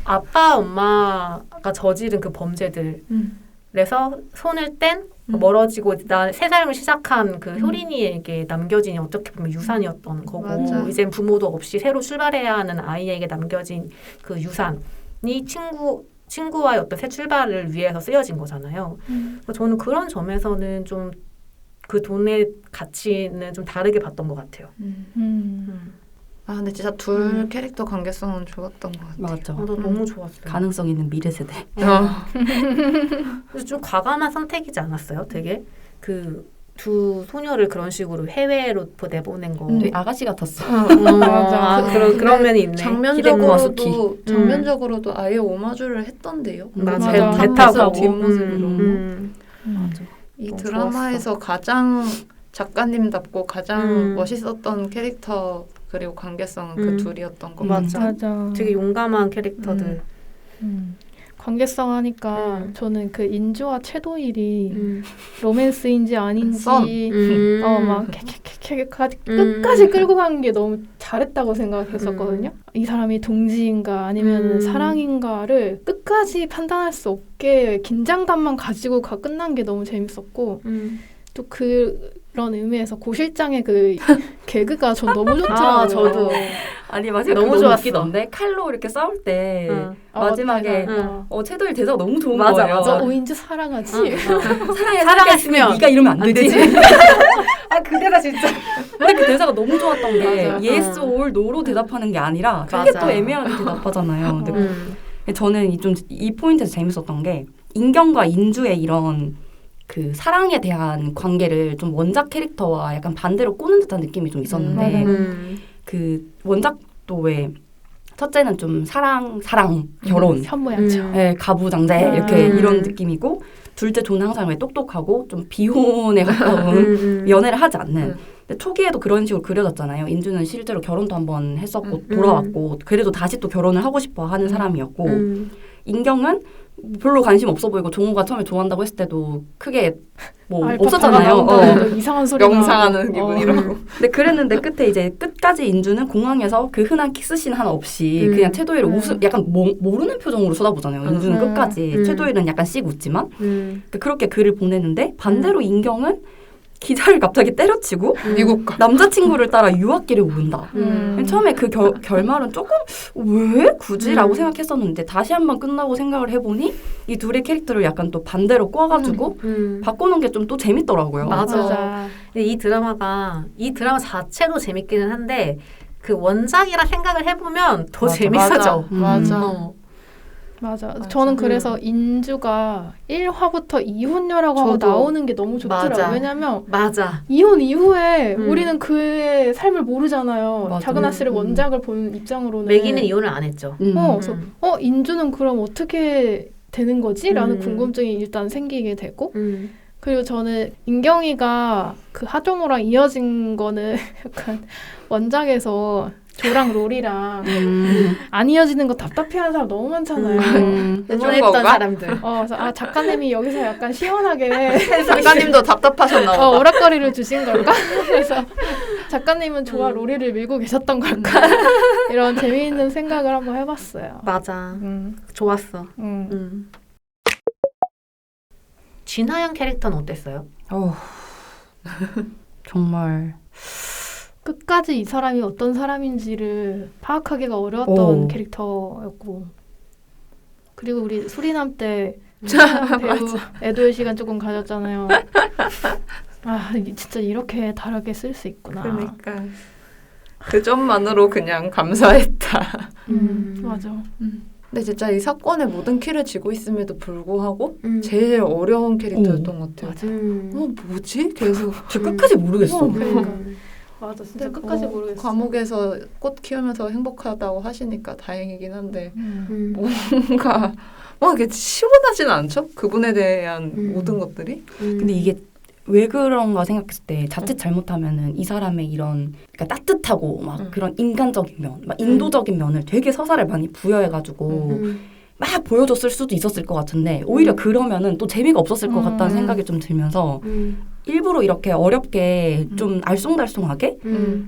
아빠 엄마가 저지른 그 범죄들에서 손을 뗀 멀어지고 새 삶을 시작한 그 효린이에게 남겨진 어떻게 보면 유산이었던 거고 맞아. 이젠 부모도 없이 새로 출발해야 하는 아이에게 남겨진 그 유산이 친구와의 어떤 새 출발을 위해서 쓰여진 거잖아요. 저는 그런 점에서는 좀 그 돈의 가치는 좀 다르게 봤던 것 같아요. 아 근데 진짜 둘 캐릭터 관계성은 좋았던 것 같아요. 맞아. 나 너무 좋았어요. 가능성 있는 미래 세대. 그래서 좀 과감한 선택이지 않았어요? 되게 그 두 소녀를 그런 식으로 해외로 내보낸 거. 되게 아가씨 같았어. 맞아. 그런 면이 있네. 장면적으로도 아예 오마주를 했던데요. 맞아. 배 타고 뒷모습으로. 맞아. 이 너무 드라마에서 가장 작가님답고 가장 음. 멋있었던 캐릭터 그리고 관계성은 그 둘이었던 것 맞아. 같아요. 맞아. 되게 용감한 캐릭터들. 관계성 하니까 저는 그 인주와 채도일이 로맨스인지 썸. 아닌지 막 끝까지 끌고 가는 게 너무 잘했다고 생각했었거든요. 이 사람이 동지인가 아니면 사랑인가를 끝까지 판단할 수 없게 긴장감만 가지고 끝난 게 너무 재밌었고 또 그런 의미에서 고 실장의 그 개그가 전 너무 좋더라고요. 저도. 아니 맞아요. 너무 너무 좋았어. 웃기던데 칼로 이렇게 싸울 때 마지막에 맞아. 채도일 대사가 너무 좋은 맞아, 거예요. 맞아. 오인주 사랑하지. 사랑했으면 네가 이러면 안 되지. 아 그대가 진짜. 근데 그 대사가 너무 좋았던 게 맞아. yes or no로 대답하는 게 아니라 그게 맞아. 또 애매하게 대답하잖아요. 근데 저는 이 포인트에서 재밌었던 게 인경과 인주의 이런 그 사랑에 대한 관계를 좀 원작 캐릭터와 약간 반대로 꼬는 듯한 느낌이 좀 있었는데 그 원작도 왜 첫째는 좀 사랑 결혼 현모양처. 네, 가부장제 이렇게 이런 느낌이고 둘째 조는 항상 왜 똑똑하고 좀 비혼에 가까운 연애를 하지 않는 근데 초기에도 그런 식으로 그려졌잖아요. 인주는 실제로 결혼도 한번 했었고 돌아왔고 그래도 다시 또 결혼을 하고 싶어 하는 사람이었고 인경은 별로 관심 없어 보이고 종호가 처음에 좋아한다고 했을 때도 크게 뭐 없었잖아요. 이상한 소리 명상하는 기분이라고. 근데 그랬는데 끝에 이제 끝까지 인주는 공항에서 그 흔한 키스씬 하나 없이 그냥 채도일을 약간 모르는 표정으로 쳐다보잖아요. 인주는 끝까지 채도일은 약간 씩 웃지만 그렇게 글을 보내는데 반대로 인경은 기자를 갑자기 때려치고 미국 가. 남자친구를 따라 유학길에 오른다. 처음에 그 결말은 조금 왜 굳이? 라고 생각했었는데 다시 한번 끝나고 생각을 해보니 이 둘의 캐릭터를 약간 또 반대로 꼬아가지고 바꾸는 게 좀 또 재밌더라고요. 맞아. 근데 이 드라마 자체도 재밌기는 한데 그 원작이라 생각을 해보면 더 재밌어져. 맞아. 맞아. 맞아. 저는 그래서 인주가 1화부터 이혼녀라고 하고 저도. 나오는 게 너무 좋더라고요. 맞아. 왜냐면 맞아. 이혼 이후에 음. 우리는 그의 삶을 모르잖아요. 맞아. 작은 아씨를 음. 원작을 본 입장으로는. 매기는 이혼을 안 했죠. 그래서 음. 인주는 그럼 어떻게 되는 거지? 라는 음. 궁금증이 일단 생기게 되고 음. 그리고 저는 인경이가 그 하조모랑 이어진 거는 약간 원작에서 조랑 롤이랑 안 이어지는 거 답답해하는 사람 너무 많잖아요. 응원했던 건가? 사람들. 그래서 작가님이 여기서 약간 시원하게 작가님도 답답하셨나 보다. 오락거리를 주신 걸까? 그래서 작가님은 조와 로리를 밀고 계셨던 걸까? 이런 재미있는 생각을 한번 해봤어요. 맞아. 음, 좋았어. 음. 진하영 캐릭터는 어땠어요? 정말 끝까지 이 사람이 어떤 사람인지를 파악하기가 어려웠던 오. 캐릭터였고 그리고 우리 수리남 때 배우 애도의 시간 조금 가졌잖아요. 이게 진짜 이렇게 다르게 쓸 수 있구나. 그러니까 그 점만으로 그냥 감사했다. 맞아. 근데 진짜 이 사건의 모든 키를 쥐고 있음에도 불구하고 음. 제일 어려운 캐릭터였던 것 같아요. 맞아. 뭐지? 계속 저 끝까지 모르겠어. 그러니까. 맞아. 진짜 근데 끝까지 모르겠어. 감옥에서 꽃 키우면서 행복하다고 하시니까 다행이긴 한데 음. 뭔가 이게 시원하진 않죠? 그분에 대한 음. 모든 것들이. 근데 이게 왜 그런가 생각했을 때 자칫 잘못하면은 이 사람의 이런 그러니까 따뜻하고 막 그런 인간적인 면, 막 인도적인 면을 되게 서사를 많이 부여해가지고 막 보여줬을 수도 있었을 것 같은데 오히려 그러면은 또 재미가 없었을 것 같다는 생각이 좀 들면서 일부러 이렇게 어렵게 좀 알쏭달쏭하게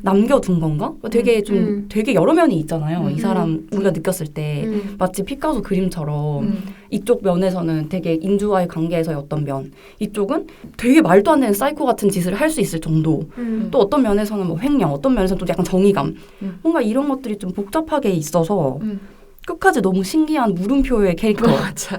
남겨둔 건가? 되게 좀 되게 여러 면이 있잖아요. 이 사람 우리가 느꼈을 때 마치 피카소 그림처럼 이쪽 면에서는 되게 인주와의 관계에서의 어떤 면, 이쪽은 되게 말도 안 되는 사이코 같은 짓을 할 수 있을 정도. 또 어떤 면에서는 뭐 횡령, 어떤 면에서는 또 약간 정의감. 뭔가 이런 것들이 좀 복잡하게 있어서 끝까지 너무 신기한 물음표의 캐릭터. 맞아.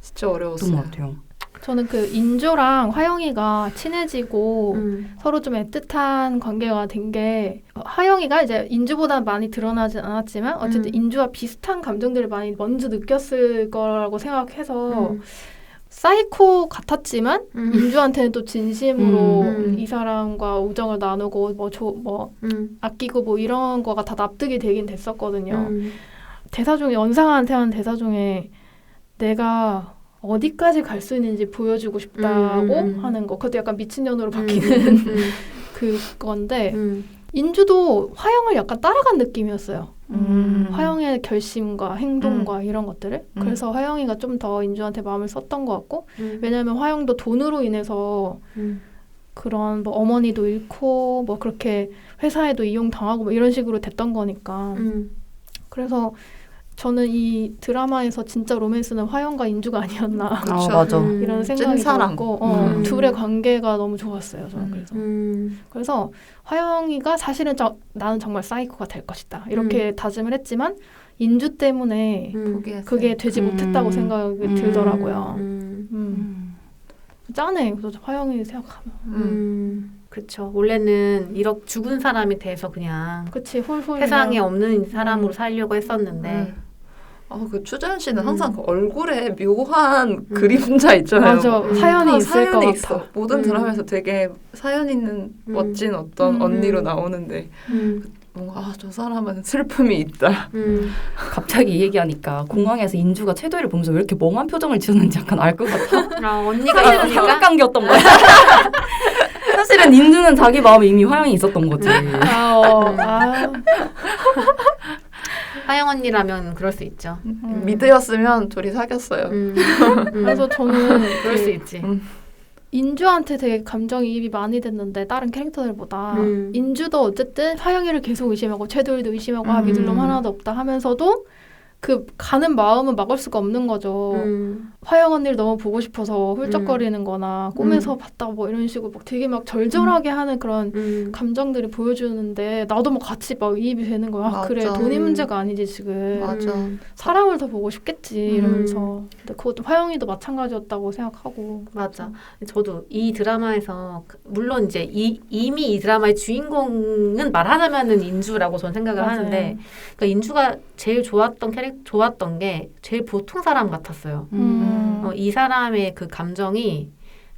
진짜 어려웠어요. 것 같아요. 저는 그 인조랑 화영이가 친해지고 서로 좀 애틋한 관계가 된 게 화영이가 이제 인주보다는 많이 드러나진 않았지만 어쨌든 인주와 비슷한 감정들을 많이 먼저 느꼈을 거라고 생각해서 사이코 같았지만 인주한테는 또 진심으로 이 사람과 우정을 나누고 아끼고 뭐 이런 거가 다 납득이 되긴 됐었거든요. 대사 중에 연상한테 하는 대사 중에 내가 어디까지 갈 수 있는지 보여주고 싶다고 하는 거. 그것도 약간 미친년으로 바뀌는 그건데 인주도 화영을 약간 따라간 느낌이었어요. 화영의 결심과 행동과 이런 것들을. 그래서 화영이가 좀 더 인주한테 마음을 썼던 것 같고 왜냐하면 화영도 돈으로 인해서 그런 뭐 어머니도 잃고 뭐 그렇게 회사에도 이용당하고 뭐 이런 식으로 됐던 거니까. 그래서 저는 이 드라마에서 진짜 로맨스는 화영과 인주가 아니었나 그렇죠. 맞아. 이런 생각이 찐사랑. 들었고 둘의 관계가 너무 좋았어요. 저는 그래서 화영이가 사실은 나는 정말 사이코가 될 것이다 이렇게 다짐을 했지만 인주 때문에 포기했어요. 그게 되지 못했다고 생각이 들더라고요. 짠해. 그래서 화영이 생각하면 그쵸. 원래는 이렇게 죽은 사람이 돼서 그냥 그치 홀홀 세상에 그냥. 없는 사람으로 살려고 했었는데 그 추자연 씨는 항상 그 얼굴에 묘한 그림자 있잖아요. 맞아. 사연이 있을 것 있어. 같아. 모든 드라마에서 되게 사연 있는 멋진 어떤 언니로 나오는데 뭔가 저 사람은 슬픔이 있다. 갑자기 이 얘기하니까 공항에서 인주가 채도이를 보면서 왜 이렇게 멍한 표정을 지었는지 약간 알 것 같아. 언니가 사실은 싫으니까? 삼각관계였던 거야. 사실은 인주는 자기 마음에 이미 화영이 있었던 거지. 하영 언니라면 그럴 수 있죠. 미드였으면 둘이 사귀었어요. 그래서 저는 그럴 수 있지. 인주한테 되게 감정이입이 많이 됐는데 다른 캐릭터들보다 인주도 어쨌든 화영이를 계속 의심하고 채도일도 의심하고 믿을 놈 하나도 없다 하면서도 그 가는 마음은 막을 수가 없는 거죠. 화영 언니를 너무 보고 싶어서 훌쩍거리는 거나 꿈에서 봤다 뭐 이런 식으로 막 되게 막 절절하게 하는 그런 감정들이 보여주는데 나도 막 같이 막 이입이 되는 거야. 맞아. 그래 돈이 문제가 아니지 지금. 맞아. 사람을 더 보고 싶겠지 이러면서. 근데 그것도 화영이도 마찬가지였다고 생각하고. 맞아. 저도 이 드라마에서 물론 이제 이미 이 드라마의 주인공은 말하자면은 인주라고 저는 생각을 맞아요. 하는데 그러니까 인주가 제일 좋았던 게 제일 보통 사람 같았어요. 이 사람의 그 감정이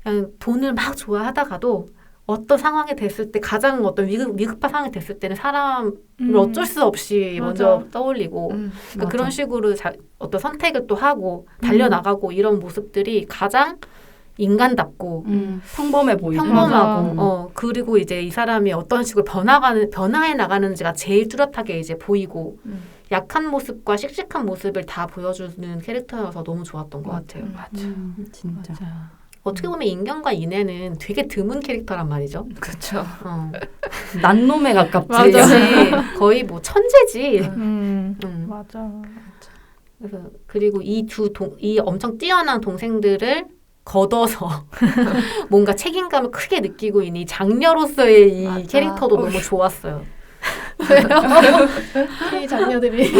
그냥 돈을 막 좋아하다가도 어떤 상황이 됐을 때 가장 어떤 위급한 상황이 됐을 때는 사람을 어쩔 수 없이 먼저 떠올리고 그러니까 그런 식으로 어떤 선택을 또 하고 달려나가고 이런 모습들이 가장 인간답고 평범해 보이고 평범하고 그리고 이제 이 사람이 어떤 식으로 변화해 나가는지가 제일 뚜렷하게 이제 보이고 약한 모습과 씩씩한 모습을 다 보여주는 캐릭터여서 너무 좋았던 것 같아요. 맞아. 진짜. 맞아. 어떻게 보면 인경과 인애는 되게 드문 캐릭터란 말이죠. 그쵸. 난놈에 가깝지. 맞아. 거의 뭐 천재지. 맞아. 그래서 그리고 이 엄청 뛰어난 동생들을 걷어서 뭔가 책임감을 크게 느끼고 있는 이 장녀로서의 이 맞아. 캐릭터도 너무 좋았어요. 이 장녀들이.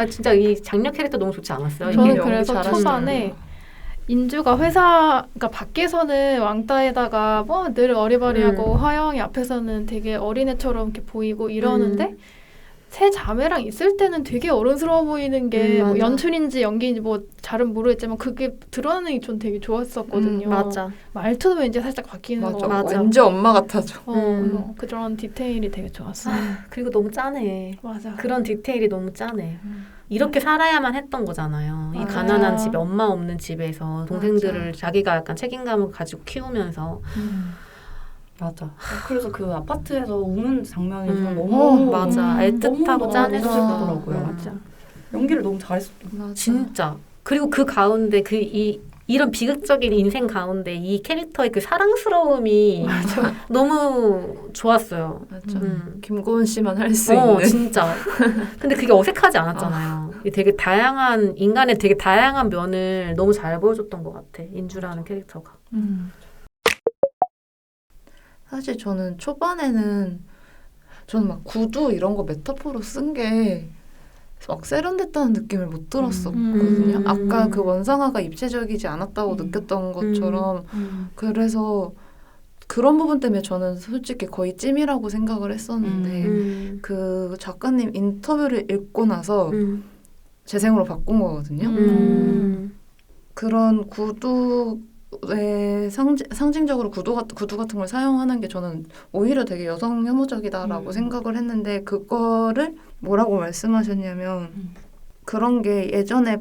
진짜 이 장녀 캐릭터 너무 좋지 않았어요? 저는 이게 그래서 초반에 인주가 그러니까 밖에서는 왕따에다가 뭐 늘 어리버리하고 화영이 앞에서는 되게 어린애처럼 이렇게 보이고 이러는데 세 자매랑 있을 때는 되게 어른스러워 보이는 게 뭐 연출인지 연기인지 뭐 잘은 모르겠지만 그게 드러나는 게 전 되게 좋았었거든요. 맞아. 말투도 왠지 살짝 바뀌는 거 같고. 왠지 엄마 같아져. 그런 디테일이 되게 좋았어요. 그리고 너무 짠해. 맞아. 그런 디테일이 너무 짠해. 이렇게 살아야만 했던 거잖아요. 이 맞아. 가난한 집에 엄마 없는 집에서 동생들을 자기가 약간 책임감을 가지고 키우면서 맞아. 그래서 그 아파트에서 우는 장면이 좀 너무 맞아. 애틋하고 너무 짠했더라고요. 맞아. 연기를 너무 잘했어. 진짜. 그리고 그 가운데 이런 비극적인 인생 가운데 이 캐릭터의 그 사랑스러움이 너무 좋았어요. 맞아. 김고은 씨만 할 수 있는. 진짜. 근데 그게 어색하지 않았잖아요. 되게 인간의 되게 다양한 면을 너무 잘 보여줬던 것 같아. 인주라는 캐릭터가. 사실 저는 초반에는 저는 막 구두 이런 거 메타포로 쓴 게 막 세련됐다는 느낌을 못 들었었거든요. 아까 그 원상화가 입체적이지 않았다고 느꼈던 것처럼 그래서 그런 부분 때문에 저는 솔직히 거의 찜이라고 생각을 했었는데 그 작가님 인터뷰를 읽고 나서 재생으로 바꾼 거거든요. 그런 구두의 상징적으로 구두 같은 걸 사용하는 게 저는 오히려 되게 여성 혐오적이다라고 생각을 했는데 그거를 뭐라고 말씀하셨냐면 그런 게 예전에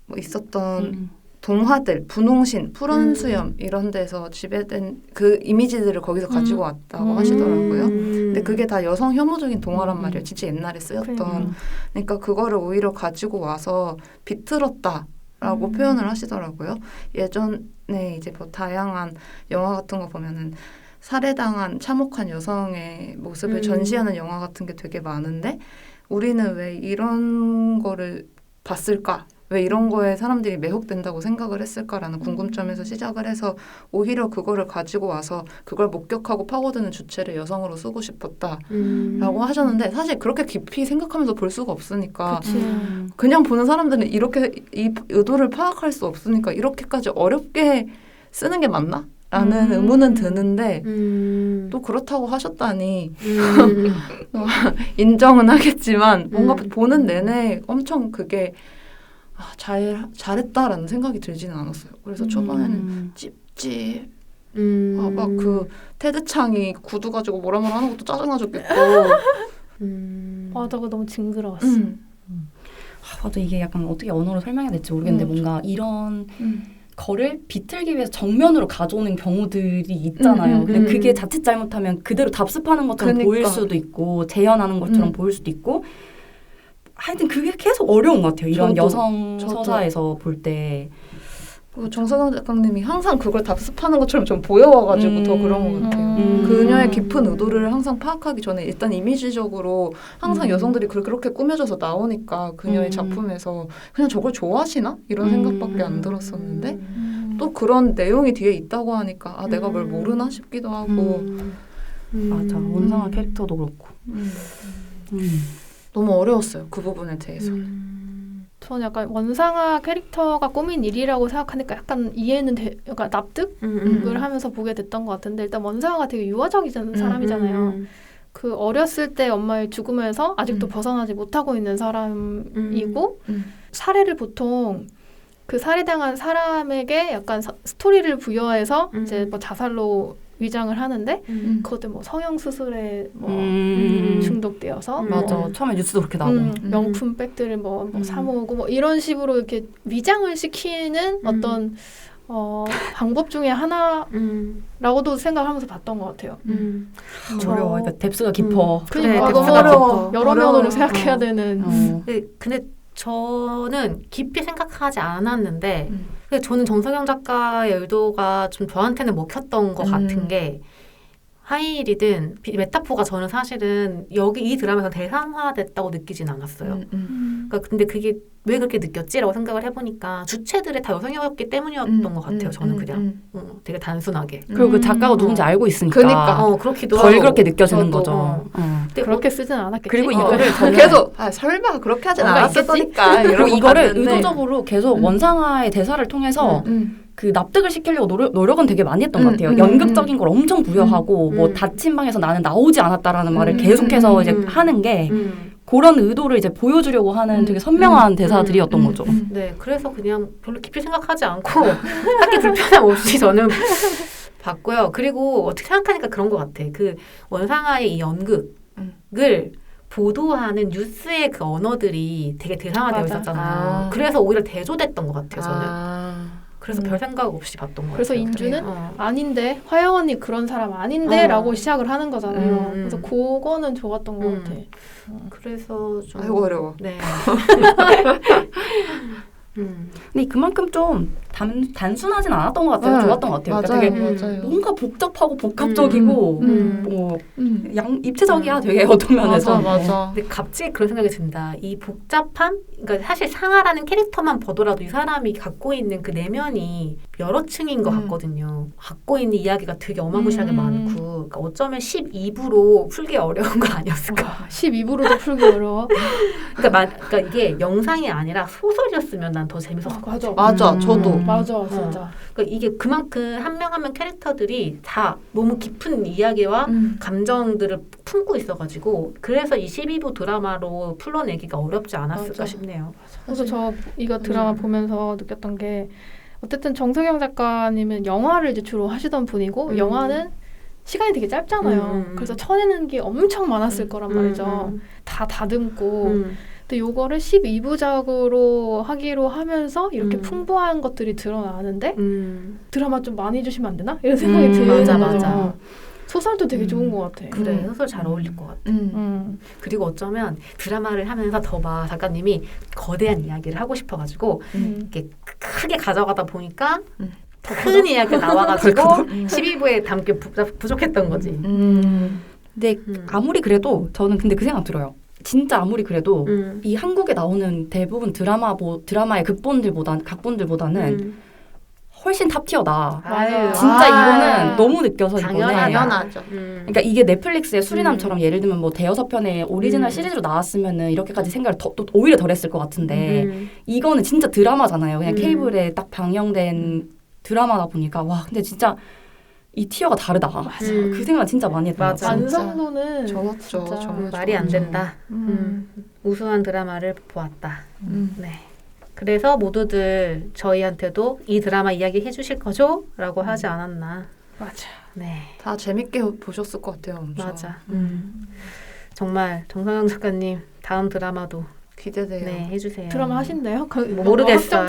뭐 있었던 동화들, 분홍신, 푸른 수염 이런 데서 지배된 그 이미지들을 거기서 가지고 왔다고 하시더라고요. 근데 그게 다 여성 혐오적인 동화란 말이에요. 진짜 옛날에 쓰였던. 그러니까 그거를 오히려 가지고 와서 비틀었다라고 표현을 하시더라고요. 예전에 이제 뭐 다양한 영화 같은 거 보면은 살해당한 참혹한 여성의 모습을 전시하는 영화 같은 게 되게 많은데 우리는 왜 이런 거를 봤을까? 왜 이런 거에 사람들이 매혹된다고 생각을 했을까라는 궁금점에서 시작을 해서 오히려 그거를 가지고 와서 그걸 목격하고 파고드는 주체를 여성으로 쓰고 싶었다라고 하셨는데 사실 그렇게 깊이 생각하면서 볼 수가 없으니까 그냥 보는 사람들은 이렇게 이 의도를 파악할 수 없으니까 이렇게까지 어렵게 쓰는 게 맞나? 라는 의문은 드는데 또 그렇다고 하셨다니 인정은 하겠지만 뭔가 보는 내내 엄청 그게 잘했다라는 생각이 들지는 않았어요. 그래서 초반에는 찝찝 막 그 테드 창이 구두 가지고 뭐라 하는 것도 짜증나 죽겠고 맞아, 그거 너무 징그러웠어. 맞아, 이게 약간 어떻게 언어로 설명해야 될지 모르겠는데 뭔가 이런 거를 비틀기 위해서 정면으로 가져오는 경우들이 있잖아요. 근데 그게 자칫 잘못하면 그대로 답습하는 것처럼 보일 수도 있고 재현하는 것처럼 보일 수도 있고 하여튼 그게 계속 어려운 것 같아요. 이런 여성 서사에서 볼 때. 정석영 작가님이 항상 그걸 답습하는 것처럼 좀 보여와가지고 더 그런 것 같아요. 그녀의 깊은 의도를 항상 파악하기 전에 일단 이미지적으로 항상 여성들이 그렇게 꾸며져서 나오니까 그녀의 작품에서 그냥 저걸 좋아하시나? 이런 생각밖에 안 들었었는데 또 그런 내용이 뒤에 있다고 하니까 내가 뭘 모르나 싶기도 하고 맞아. 원상화 캐릭터도 그렇고 너무 어려웠어요. 그 부분에 대해서. 저는 약간 원상화 캐릭터가 꾸민 일이라고 생각하니까 약간 이해는 그러니까 납득을 하면서 보게 됐던 것 같은데 일단 원상화가 되게 유아적인 사람이잖아요. 그 어렸을 때 엄마의 죽음에서 아직도 벗어나지 못하고 있는 사람이고 살해를 보통 그 살해당한 사람에게 약간 스토리를 부여해서 이제 뭐 자살로 위장을 하는데 그것도 뭐 성형 수술에 뭐 중독되어서 맞아. 처음에 뉴스도 그렇게 나오고. 명품 백들을 뭐 사모으고 뭐 이런 식으로 이렇게 위장을 시키는 어떤 방법 중에 하나라고도 생각하면서 봤던 것 같아요. 어려워. 그러니까 뎁스가 깊어. 그러니까 뎁스가 너무 깊어. 여러 면으로 생각해야 되는. 근데 저는 깊이 생각하지 않았는데 근데 저는 정석영 작가의 의도가 좀 저한테는 먹혔던 것 같은 게 하이리든 메타포가 저는 사실은 여기 이 드라마에서 대상화됐다고 느끼진 않았어요. 그러니까 근데 그게 왜 그렇게 느꼈지라고 생각을 해보니까 주체들이 다 여성이었기 때문이었던 것 같아요. 저는 그냥 되게 단순하게. 그리고 그 작가가 누군지 알고 있으니까. 그러니까. 그렇기도 덜 하고. 그렇게 느껴지는 저도, 거죠. 근데 그렇게 쓰진 않았겠지. 그리고 이거를 저는 계속 설마 그렇게 하진 뭔가 않았을 있겠지? 거니까 그리고 이러고 이거를 봤는데. 의도적으로 계속 원상화의 대사를 통해서 그 납득을 시키려고 노력은 되게 많이 했던 것 같아요. 음. 연극적인 걸 엄청 부여하고 뭐 닫힌 방에서 나는 나오지 않았다라는 말을 계속해서 이제 하는 게 그런 의도를 이제 보여주려고 하는 되게 선명한 대사들이었던 거죠. 네, 그래서 그냥 별로 깊이 생각하지 않고 딱히 불편함 없이 저는 봤고요. 그리고 어떻게 생각하니까 그런 것 같아. 그 원상아의 이 연극을 보도하는 뉴스의 그 언어들이 되게 대상화되어 맞아. 있었잖아요. 그래서 오히려 대조됐던 것 같아요. 저는. 그래서 별 생각 없이 봤던 것 그래서 같아요. 인주는 그래요. 아닌데 화영 언니 그런 사람 아닌데 라고 시작을 하는 거잖아요. 그래서 그거는 좋았던 것 같아. 그래서 좀 아이고 어려워. 네. 근데 그만큼 좀 단순하진 않았던 것 같아요. 좋았던 것 같아요. 맞아요, 그러니까 되게 맞아요. 뭔가 복잡하고 복합적이고 뭐 입체적이야 되게 어떤 면에서. 맞아. 근데 갑자기 그런 생각이 든다. 이 복잡함? 그러니까 사실 상아라는 캐릭터만 보더라도 이 사람이 갖고 있는 그 내면이 여러 층인 것 같거든요. 갖고 있는 이야기가 되게 어마무시하게 많고 그러니까 어쩌면 12부로 풀기 어려운 거 아니었을까. 12부로도 풀기 어려워. 그러니까 이게 영상이 아니라 소설이었으면 난 더 재밌었을 것 같아. 맞아. 저도. 맞아, 진짜. 그러니까 이게 그만큼 한 명 한 명 캐릭터들이 다 너무 깊은 이야기와 감정들을 품고 있어가지고 그래서 이 12부 드라마로 풀어내기가 어렵지 않았을까 맞아. 싶네요. 그래서 저 이거 드라마 보면서 느꼈던 게 어쨌든 정석영 작가님은 영화를 이제 주로 하시던 분이고 영화는 시간이 되게 짧잖아요. 그래서 쳐내는 게 엄청 많았을 거란 말이죠. 다 다듬고. 근데 요거를 12부작으로 하기로 하면서 이렇게 풍부한 것들이 드러나는데 드라마 좀 많이 주시면 안 되나? 이런 생각이 드는 거죠. 맞아. 소설도 되게 좋은 것 같아. 그래, 소설 잘 어울릴 것 같아. 그리고 어쩌면 드라마를 하면서 더 막 작가님이 거대한 이야기를 하고 싶어가지고 이렇게 크게 가져가다 보니까 큰 이야기가 나와가지고 12부에 담기 부족했던 거지. 근데 아무리 그래도 저는 근데 그 생각 들어요. 진짜 아무리 그래도 이 한국에 나오는 대부분 드라마의 각본들보다는 훨씬 탑티어다. 맞아요. 진짜 이거는 너무 느껴서 이번에. 당연하죠. 그러니까 이게 넷플릭스의 수리남처럼 예를 들면 뭐 대여섯 편의 오리지널 시리즈로 나왔으면은 이렇게까지 생각을 또 오히려 덜 했을 것 같은데 이거는 진짜 드라마잖아요. 그냥 케이블에 딱 방영된 드라마다 보니까 와 근데 진짜 이 티어가 다르다. 그 생각 진짜 많이 했던 것 맞아. 같아요. 완성도는 좋았죠. 진짜 정말 말이 안 된다. 우수한 드라마를 보았다. 네. 그래서 모두들 저희한테도 이 드라마 이야기 해주실 거죠? 라고 하지 않았나. 맞아. 네. 다 재밌게 보셨을 것 같아요. 엄청. 맞아. 정말 정상영 작가님 다음 드라마도 기대돼요. 네 해주세요. 드라마 하신대요? 모르겠어요.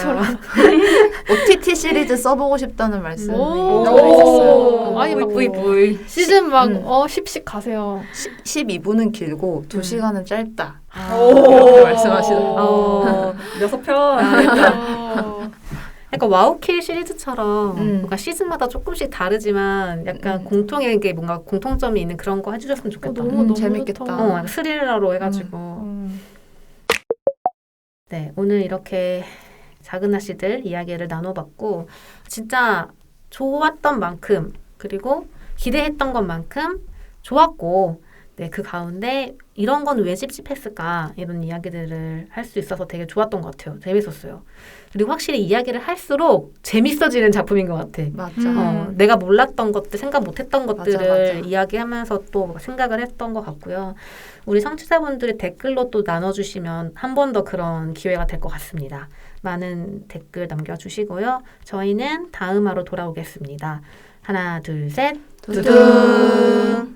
OTT 시리즈 써보고 싶다는 말씀이 오. 있었어요. 아니 막 부이. 시즌 막 10씩 가세요. 12부는 길고 2시간은 짧다. 오. 이렇게 말씀하시더라고요. 6편. 약간 와우킬 시리즈처럼 뭔가 시즌마다 조금씩 다르지만 약간 공통의 게 뭔가 공통점이 있는 그런 거 해주셨으면 좋겠다. 너무 재밌겠다. 좋다. 스릴러로 해가지고. 네, 오늘 이렇게 작은 아씨들 이야기를 나눠봤고 진짜 좋았던 만큼 그리고 기대했던 것만큼 좋았고 네, 그 가운데 이런 건 왜 찝찝했을까 이런 이야기들을 할 수 있어서 되게 좋았던 것 같아요. 재밌었어요. 그리고 확실히 이야기를 할수록 재밌어지는 작품인 것 같아. 맞아. 내가 몰랐던 것들, 생각 못했던 것들을 맞아. 이야기하면서 또 생각을 했던 것 같고요. 우리 청취자분들이 댓글로 또 나눠주시면 한 번 더 그런 기회가 될 것 같습니다. 많은 댓글 남겨주시고요. 저희는 다음 화로 돌아오겠습니다. 하나, 둘, 셋. 두둥.